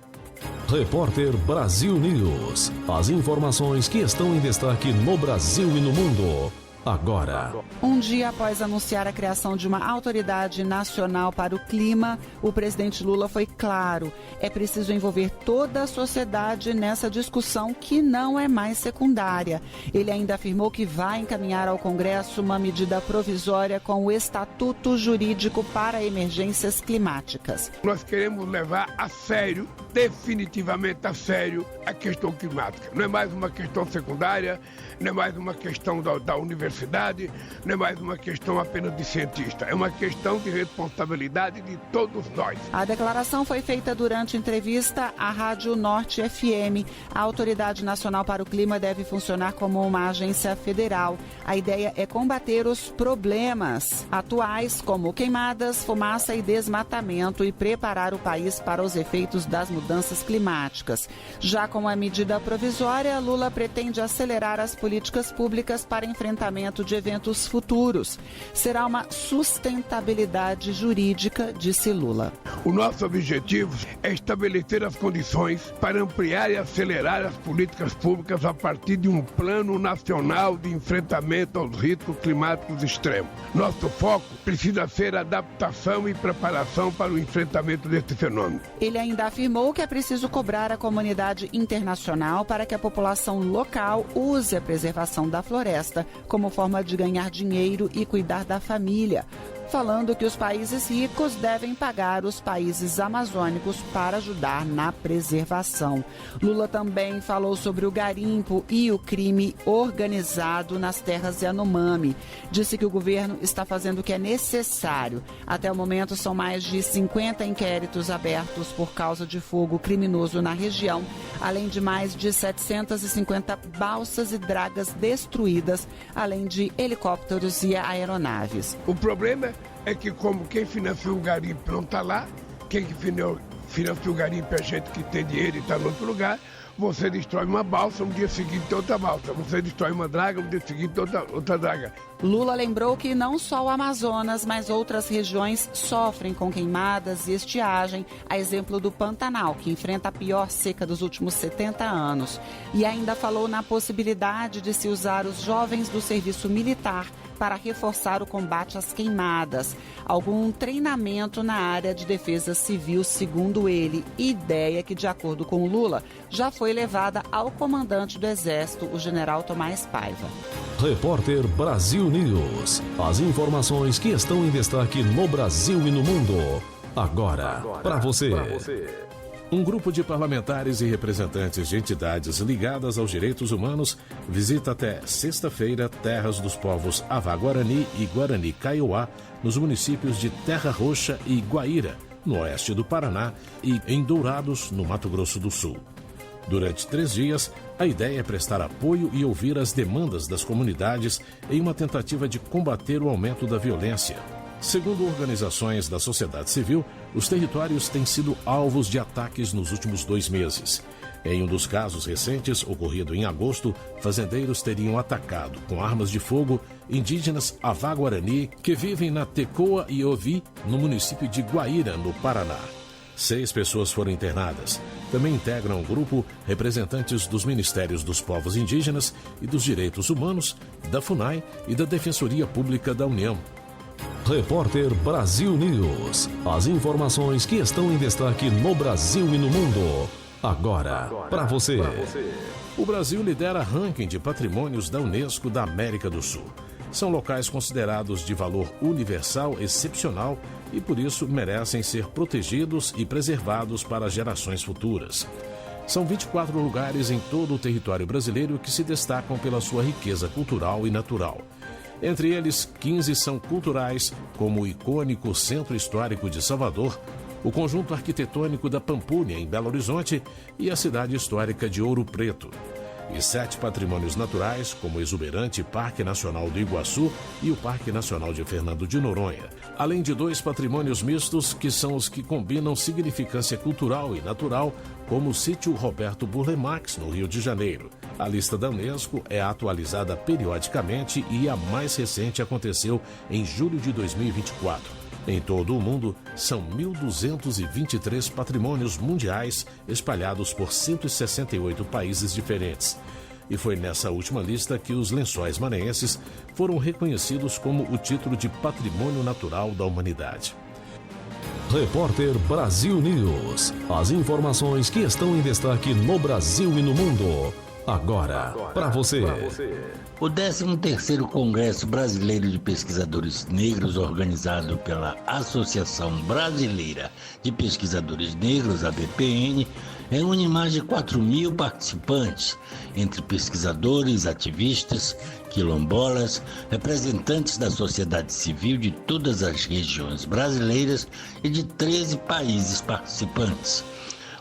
Repórter Brasil News. As informações que estão em destaque no Brasil e no mundo. Agora. Um dia após anunciar a criação de uma autoridade nacional para o clima, o presidente Lula foi claro: é preciso envolver toda a sociedade nessa discussão que não é mais secundária. Ele ainda afirmou que vai encaminhar ao Congresso uma medida provisória com o Estatuto Jurídico para Emergências Climáticas. Nós queremos levar a sério, definitivamente a sério, a questão climática. Não é mais uma questão secundária, não é mais uma questão da universidade, não é mais uma questão apenas de cientista, é uma questão de responsabilidade de todos nós. A declaração foi feita durante entrevista à Rádio Norte FM. A Autoridade Nacional para o Clima deve funcionar como uma agência federal. A ideia é combater os problemas atuais, como queimadas, fumaça e desmatamento, e preparar o país para os efeitos das mudanças climáticas. Já com a medida provisória, Lula pretende acelerar as políticas públicas para enfrentamento de eventos futuros. Será uma sustentabilidade jurídica, disse Lula. O nosso objetivo é estabelecer as condições para ampliar e acelerar as políticas públicas a partir de um plano nacional de enfrentamento aos riscos climáticos extremos. Nosso foco precisa ser a adaptação e preparação para o enfrentamento deste fenômeno. Ele ainda afirmou que é preciso cobrar a comunidade internacional para que a população local use a preservação da floresta como forma de ganhar dinheiro e cuidar da família, falando que os países ricos devem pagar os países amazônicos para ajudar na preservação. Lula também falou sobre o garimpo e o crime organizado nas terras Yanomami. Disse que o governo está fazendo o que é necessário. Até o momento, são mais de 50 inquéritos abertos por causa de fogo criminoso na região, além de mais de 750 balsas e dragas destruídas, além de helicópteros e aeronaves. O problema é que, como quem financia o garimpo não está lá, quem financia o garimpo é gente que tem dinheiro e está em outro lugar. Você destrói uma balsa, no dia seguinte outra balsa. Você destrói uma draga, no dia seguinte outra draga. Lula lembrou que não só o Amazonas, mas outras regiões sofrem com queimadas e estiagem, a exemplo do Pantanal, que enfrenta a pior seca dos últimos 70 anos. E ainda falou na possibilidade de se usar os jovens do serviço militar para reforçar o combate às queimadas. Algum treinamento na área de defesa civil, segundo ele, ideia que, de acordo com Lula, já foi levada ao comandante do Exército, o general Tomás Paiva. Repórter Brasil News. As informações que estão em destaque no Brasil e no mundo. Agora, para você. Um grupo de parlamentares e representantes de entidades ligadas aos direitos humanos visita até sexta-feira terras dos povos Avá-Guarani e Guarani-Kaiowá, nos municípios de Terra Roxa e Guaíra, no oeste do Paraná, e em Dourados, no Mato Grosso do Sul. Durante 3 dias, a ideia é prestar apoio e ouvir as demandas das comunidades em uma tentativa de combater o aumento da violência. Segundo organizações da sociedade civil, os territórios têm sido alvos de ataques nos últimos 2 meses. Em um dos casos recentes, ocorrido em agosto, fazendeiros teriam atacado com armas de fogo indígenas Avá-Guarani que vivem na Tecoa e Ovi, no município de Guaíra, no Paraná. 6 pessoas foram internadas. Também integram o grupo representantes dos Ministérios dos Povos Indígenas e dos Direitos Humanos, da FUNAI e da Defensoria Pública da União. Repórter Brasil News. As informações que estão em destaque no Brasil e no mundo. Agora, para você. O Brasil lidera ranking de patrimônios da Unesco da América do Sul. São locais considerados de valor universal excepcional e, por isso, merecem ser protegidos e preservados para gerações futuras. São 24 lugares em todo o território brasileiro que se destacam pela sua riqueza cultural e natural. Entre eles, 15 são culturais, como o icônico Centro Histórico de Salvador, o Conjunto Arquitetônico da Pampulha, em Belo Horizonte, e a Cidade Histórica de Ouro Preto. E 7 patrimônios naturais, como o exuberante Parque Nacional do Iguaçu e o Parque Nacional de Fernando de Noronha, além de 2 patrimônios mistos, que são os que combinam significância cultural e natural, como o Sítio Roberto Burle Marx, no Rio de Janeiro. A lista da Unesco é atualizada periodicamente e a mais recente aconteceu em julho de 2024. Em todo o mundo, são 1.223 patrimônios mundiais espalhados por 168 países diferentes. E foi nessa última lista que os Lençóis Maranhenses foram reconhecidos como o título de Patrimônio Natural da Humanidade. Repórter Brasil News. As informações que estão em destaque no Brasil e no mundo. Agora, para você. O 13º Congresso Brasileiro de Pesquisadores Negros, organizado pela Associação Brasileira de Pesquisadores Negros, ABPN, reúne mais de 4.000 participantes, entre pesquisadores, ativistas, quilombolas, representantes da sociedade civil de todas as regiões brasileiras e de 13 países participantes.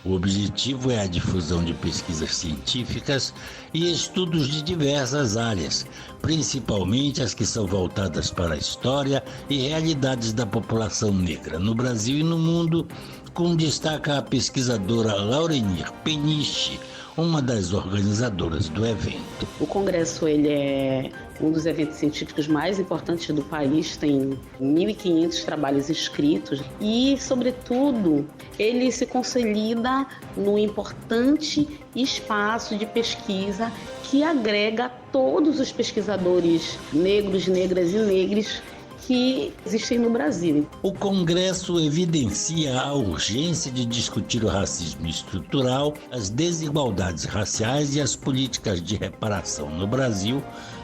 O objetivo é a difusão de pesquisas científicas e estudos de diversas áreas, principalmente as que são voltadas para a história e realidades da população negra no Brasil e no mundo, como destaca a pesquisadora Laurenir Peniche, uma das organizadoras do evento. O Congresso ele é um dos eventos científicos mais importantes do país, tem 1.500 trabalhos escritos e, sobretudo, ele se consolida no importante espaço de pesquisa que agrega todos os pesquisadores negros, negras e negres que existem no Brasil. O Congresso evidencia a urgência de discutir o racismo estrutural, as desigualdades raciais e as políticas de reparação no Brasil,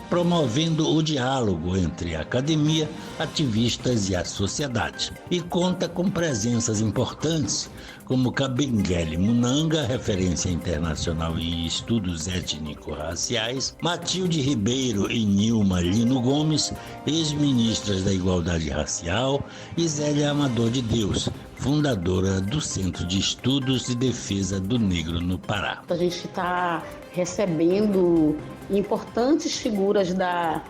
promovendo o diálogo entre a academia, ativistas e a sociedade. E conta com presenças importantes, como Kabengele Munanga, referência internacional em estudos étnico-raciais, Matilde Ribeiro e Nilma Lino Gomes, ex-ministras da Igualdade Racial, e Zélia Amador de Deus, fundadora do Centro de Estudos e Defesa do Negro no Pará. A gente está recebendo importantes figuras da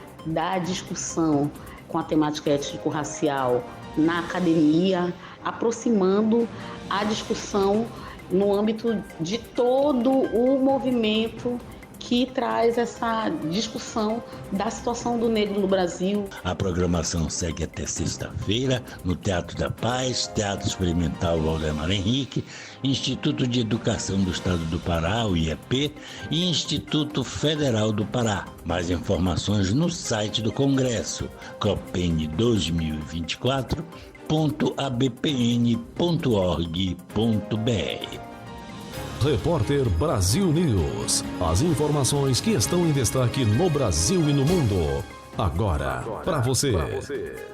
discussão com a temática étnico-racial na academia, aproximando a discussão no âmbito de todo o movimento que traz essa discussão da situação do negro no Brasil. A programação segue até sexta-feira no Teatro da Paz, Teatro Experimental Valdemar Henrique, Instituto de Educação do Estado do Pará, o IEP, e Instituto Federal do Pará. Mais informações no site do Congresso, copene2024.abpn.org.br. Repórter Brasil News. As informações que estão em destaque no Brasil e no mundo. agora para você.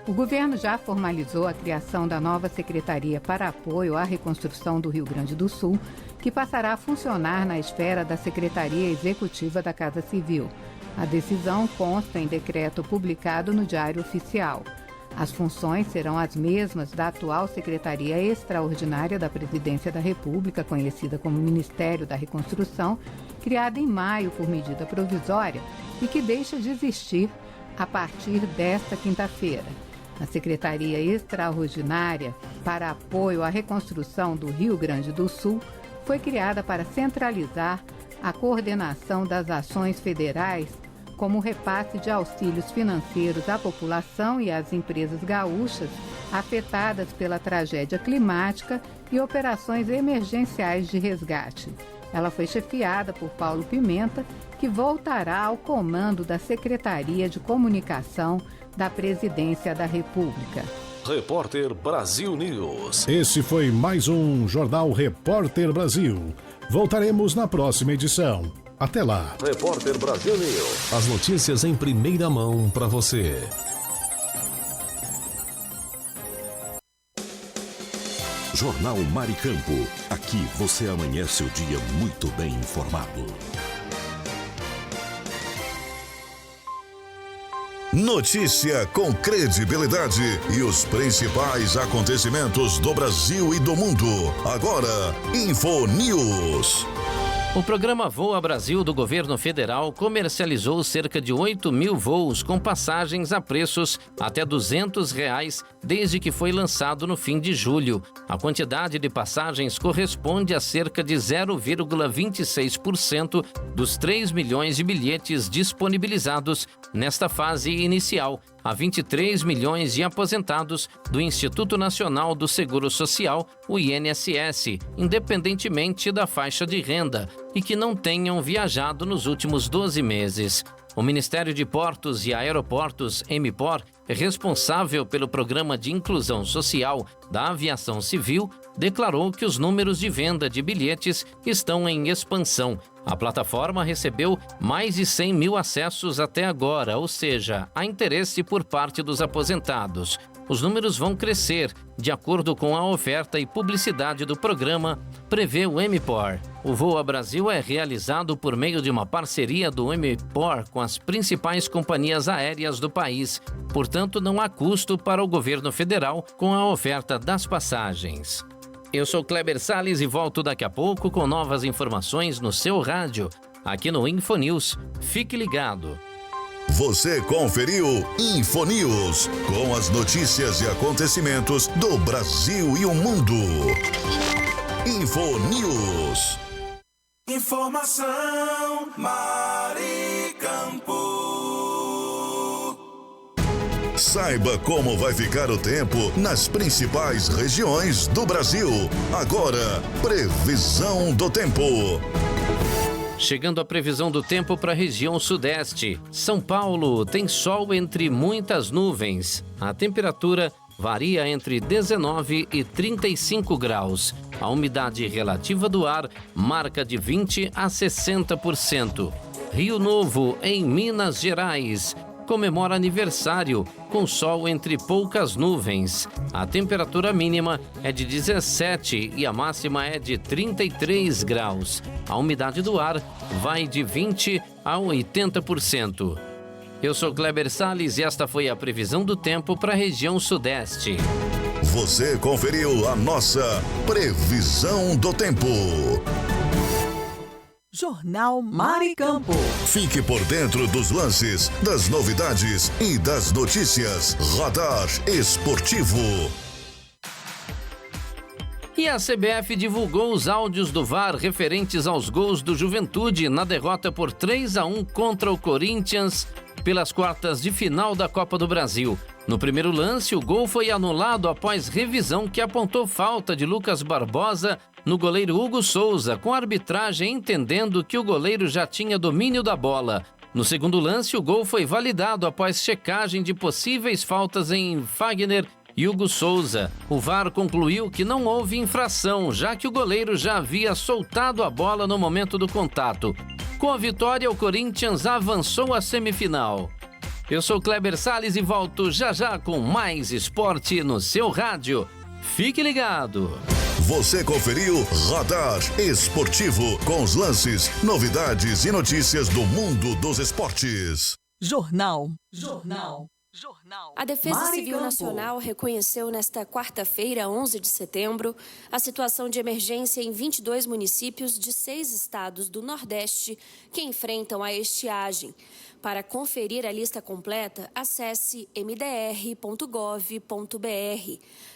O governo já formalizou a criação da nova Secretaria para Apoio à Reconstrução do Rio Grande do Sul, que passará a funcionar na esfera da Secretaria Executiva da Casa Civil. A decisão consta em decreto publicado no Diário Oficial. As funções serão as mesmas da atual Secretaria Extraordinária da Presidência da República, conhecida como Ministério da Reconstrução, criada em maio por medida provisória e que deixa de existir a partir desta quinta-feira. A Secretaria Extraordinária para Apoio à Reconstrução do Rio Grande do Sul foi criada para centralizar a coordenação das ações federais, como o repasse de auxílios financeiros à população e às empresas gaúchas afetadas pela tragédia climática e operações emergenciais de resgate. Ela foi chefiada por Paulo Pimenta, que voltará ao comando da Secretaria de Comunicação da Presidência da República. Repórter Brasil News. Esse foi mais um Jornal Repórter Brasil. Voltaremos na próxima edição. Até lá. Repórter Brasil News. As notícias em primeira mão para você. Jornal Maricampo. Aqui você amanhece o dia muito bem informado. Notícia com credibilidade e os principais acontecimentos do Brasil e do mundo. Agora, Infonews. O programa Voa Brasil do governo federal comercializou cerca de 8 mil voos com passagens a preços até R$200 desde que foi lançado no fim de julho. A quantidade de passagens corresponde a cerca de 0,26% dos 3 milhões de bilhetes disponibilizados nesta fase inicial, a 23 milhões de aposentados do Instituto Nacional do Seguro Social, o INSS, independentemente da faixa de renda, e que não tenham viajado nos últimos 12 meses. O Ministério de Portos e Aeroportos, MPOR, responsável pelo Programa de Inclusão Social da Aviação Civil, declarou que os números de venda de bilhetes estão em expansão. A plataforma recebeu mais de 100 mil acessos até agora, ou seja, há interesse por parte dos aposentados. Os números vão crescer, de acordo com a oferta e publicidade do programa, prevê o MPOR. O Voa Brasil é realizado por meio de uma parceria do MPOR com as principais companhias aéreas do país. Portanto, não há custo para o governo federal com a oferta das passagens. Eu sou Kleber Salles e volto daqui a pouco com novas informações no seu rádio, aqui no Infonews. Fique ligado. Você conferiu Infonews, com as notícias e acontecimentos do Brasil e o mundo. Infonews. Informação Maricampo. Saiba como vai ficar o tempo nas principais regiões do Brasil. Agora, previsão do tempo. Chegando a previsão do tempo para a região sudeste. São Paulo tem sol entre muitas nuvens. A temperatura varia entre 19 e 35 graus. A umidade relativa do ar marca de 20 a 60%. Rio Novo, em Minas Gerais, comemora aniversário com sol entre poucas nuvens. A temperatura mínima é de 17 e a máxima é de 33 graus. A umidade do ar vai de 20 a 80%. Eu sou Kleber Salles e esta foi a previsão do tempo para a região sudeste. Você conferiu a nossa previsão do tempo. Jornal Maricampo. Fique por dentro dos lances, das novidades e das notícias. Radar Esportivo. E a CBF divulgou os áudios do VAR referentes aos gols do Juventude na derrota por 3-1 contra o Corinthians pelas quartas de final da Copa do Brasil. No primeiro lance, o gol foi anulado após revisão que apontou falta de Lucas Barbosa no goleiro Hugo Souza, com a arbitragem entendendo que o goleiro já tinha domínio da bola. No segundo lance, o gol foi validado após checagem de possíveis faltas em Fagner e Hugo Souza. O VAR concluiu que não houve infração, já que o goleiro já havia soltado a bola no momento do contato. Com a vitória, o Corinthians avançou à semifinal. Eu sou Kleber Salles e volto já já com mais esporte no seu rádio. Fique ligado. Você conferiu Radar Esportivo com os lances, novidades e notícias do mundo dos esportes. Jornal. A Defesa Mari Civil Campo. Nacional reconheceu nesta quarta-feira, 11 de setembro, a situação de emergência em 22 municípios de 6 estados do Nordeste que enfrentam a estiagem. Para conferir a lista completa, acesse mdr.gov.br.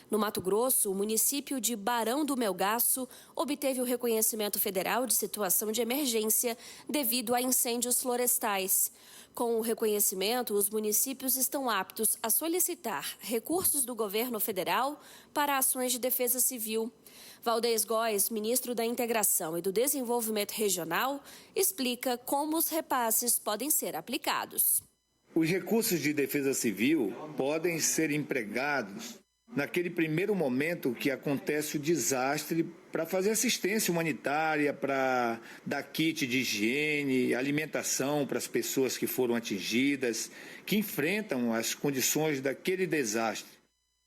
No Mato Grosso, o município de Barão do Melgaço obteve o reconhecimento federal de situação de emergência devido a incêndios florestais. Com o reconhecimento, os municípios estão aptos a solicitar recursos do governo federal para ações de defesa civil. Valdez Góes, ministro da Integração e do Desenvolvimento Regional, explica como os repasses podem ser aplicados. Os recursos de defesa civil podem ser empregados naquele primeiro momento que acontece o desastre para fazer assistência humanitária, para dar kit de higiene, alimentação para as pessoas que foram atingidas, que enfrentam as condições daquele desastre,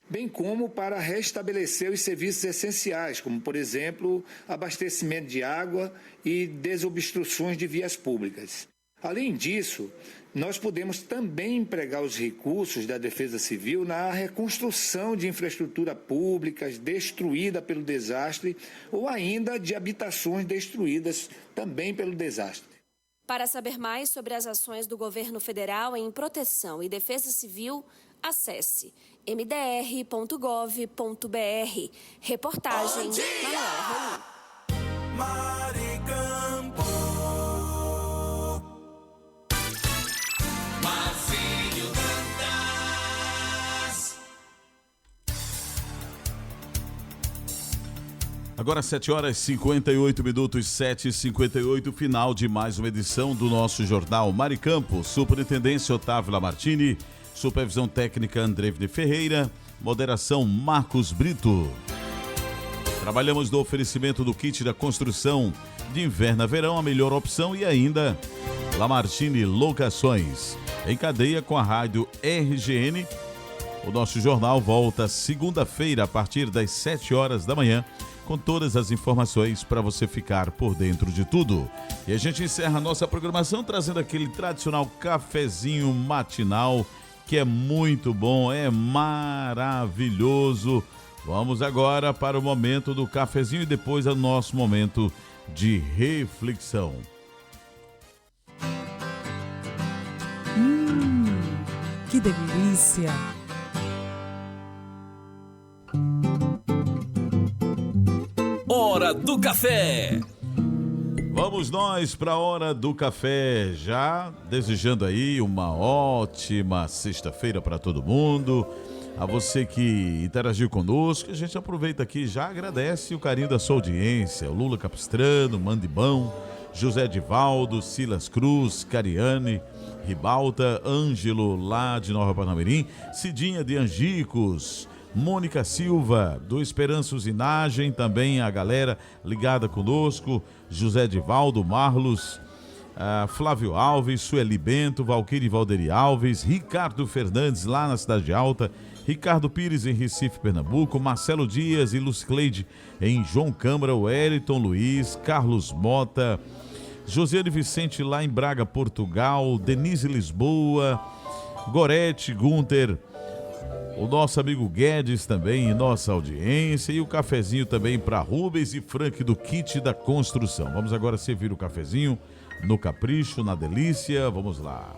bem como para restabelecer os serviços essenciais, como, por exemplo, abastecimento de água e desobstruções de vias públicas. Além disso, nós podemos também empregar os recursos da Defesa Civil na reconstrução de infraestrutura públicas destruída pelo desastre ou ainda de habitações destruídas também pelo desastre. Para saber mais sobre as ações do governo federal em proteção e defesa civil, acesse mdr.gov.br. Reportagem Manuel Rolim. Agora 7 horas 58 minutos, 7h58, final de mais uma edição do nosso Jornal Maricampo. Superintendência Otávio Lamartine, supervisão técnica Andrevne Ferreira, moderação Marcos Brito. Trabalhamos no oferecimento do kit da construção de inverno a verão, a melhor opção, e ainda Lamartine Locações. Em cadeia com a rádio RGN, o nosso jornal volta segunda-feira a partir das 7 horas da manhã, com todas as informações para você ficar por dentro de tudo. E a gente encerra a nossa programação trazendo aquele tradicional cafezinho matinal, que é muito bom, é maravilhoso. Vamos agora para o momento do cafezinho e depois o nosso momento de reflexão. Que delícia! Hora do Café. Vamos nós para a Hora do Café, já desejando aí uma ótima sexta-feira para todo mundo. A você que interagiu conosco, a gente aproveita aqui e já agradece o carinho da sua audiência. O Lula Capistrano, Mandibão, José Divaldo, Silas Cruz, Cariane, Ribalta, Ângelo lá de Nova Parnamirim, Cidinha de Angicos, Mônica Silva, do Esperança Usinagem, também a galera ligada conosco, José Divaldo, Marlos, Flávio Alves, Sueli Bento, Valquírio Valderi Alves, Ricardo Fernandes lá na Cidade Alta, Ricardo Pires em Recife, Pernambuco, Marcelo Dias e Lucicleide em João Câmara, Wellington Luiz, Carlos Mota, Josiane Vicente lá em Braga, Portugal, Denise Lisboa, Gorete, Gunter, o nosso amigo Guedes também em nossa audiência, e o cafezinho também para Rubens e Frank do Kit da Construção. Vamos agora servir o cafezinho no capricho, na delícia. Vamos lá.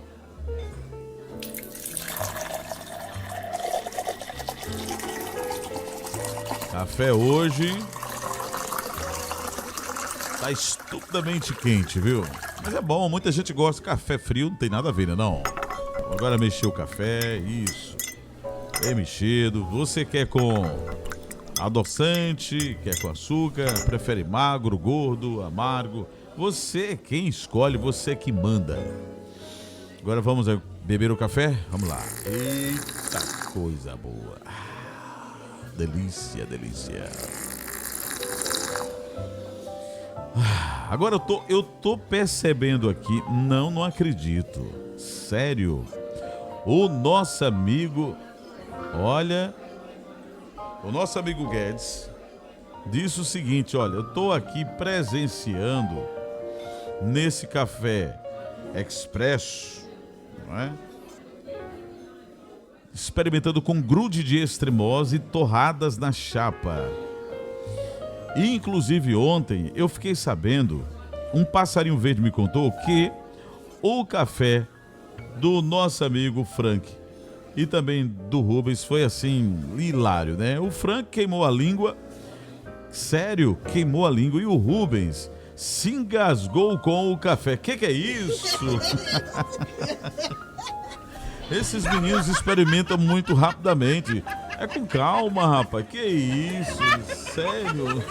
Café hoje tá estupidamente quente, viu? Mas é bom, muita gente gosta de café frio, não tem nada a ver, né, não? Agora mexer o café, isso. É mexido. Você quer com adoçante, quer com açúcar, prefere magro, gordo, amargo? Você é quem escolhe, você é que manda. Agora vamos beber o café? Vamos lá. Eita coisa boa. Delícia, delícia. Agora eu tô percebendo aqui, não acredito. Sério. O nosso amigo, olha, o nosso amigo Guedes disse o seguinte, olha, eu estou aqui presenciando nesse café expresso, não é? Experimentando com grude de extremose e torradas na chapa. E, inclusive, ontem eu fiquei sabendo, um passarinho verde me contou que o café do nosso amigo Frank e também do Rubens foi assim, hilário, né? O Frank queimou a língua, sério, queimou a língua, e o Rubens se engasgou com o café. Que é isso? Esses meninos experimentam muito rapidamente. É com calma, rapaz. Que isso? Sério?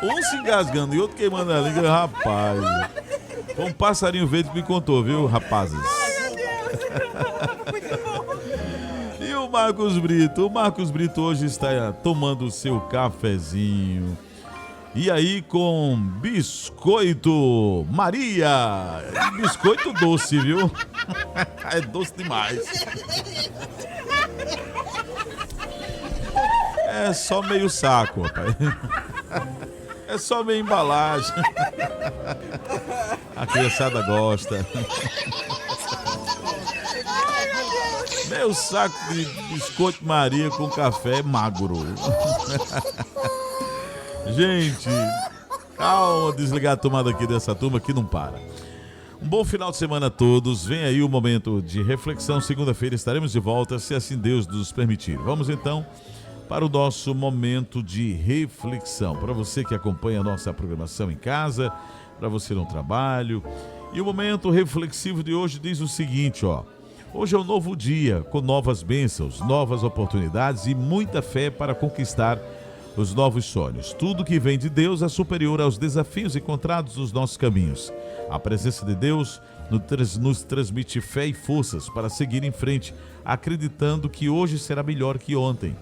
Um se engasgando e outro queimando a língua, rapaz. Foi um passarinho verde que me contou, viu, rapazes? E o Marcos Brito? O Marcos Brito hoje está tomando o seu cafezinho. E aí com biscoito Maria. Biscoito doce, viu? É doce demais. É só meio saco, rapaz. É só meia embalagem. A criançada gosta. Meio saco de biscoito Maria com café magro. Gente, calma, desligar a tomada aqui dessa turma que não para. Um bom final de semana a todos. Vem aí o momento de reflexão. Segunda-feira estaremos de volta, se assim Deus nos permitir. Vamos então para o nosso momento de reflexão. Para você que acompanha a nossa programação em casa, para você no trabalho. E o momento reflexivo de hoje diz o seguinte, ó. Hoje é um novo dia, com novas bênçãos, novas oportunidades e muita fé para conquistar os novos sonhos. Tudo que vem de Deus é superior aos desafios encontrados nos nossos caminhos. A presença de Deus nos transmite fé e forças para seguir em frente, acreditando que hoje será melhor que ontem.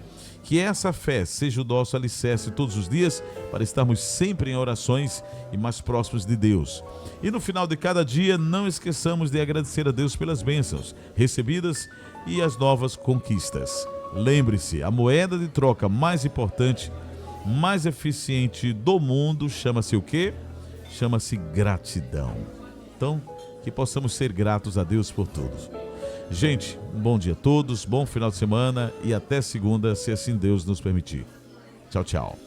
Que essa fé seja o nosso alicerce todos os dias para estarmos sempre em orações e mais próximos de Deus. E no final de cada dia, não esqueçamos de agradecer a Deus pelas bênçãos recebidas e as novas conquistas. Lembre-se, a moeda de troca mais importante, mais eficiente do mundo chama-se o quê? Chama-se gratidão. Então, que possamos ser gratos a Deus por tudo. Gente, um bom dia a todos, bom final de semana e até segunda, se assim Deus nos permitir. Tchau, tchau.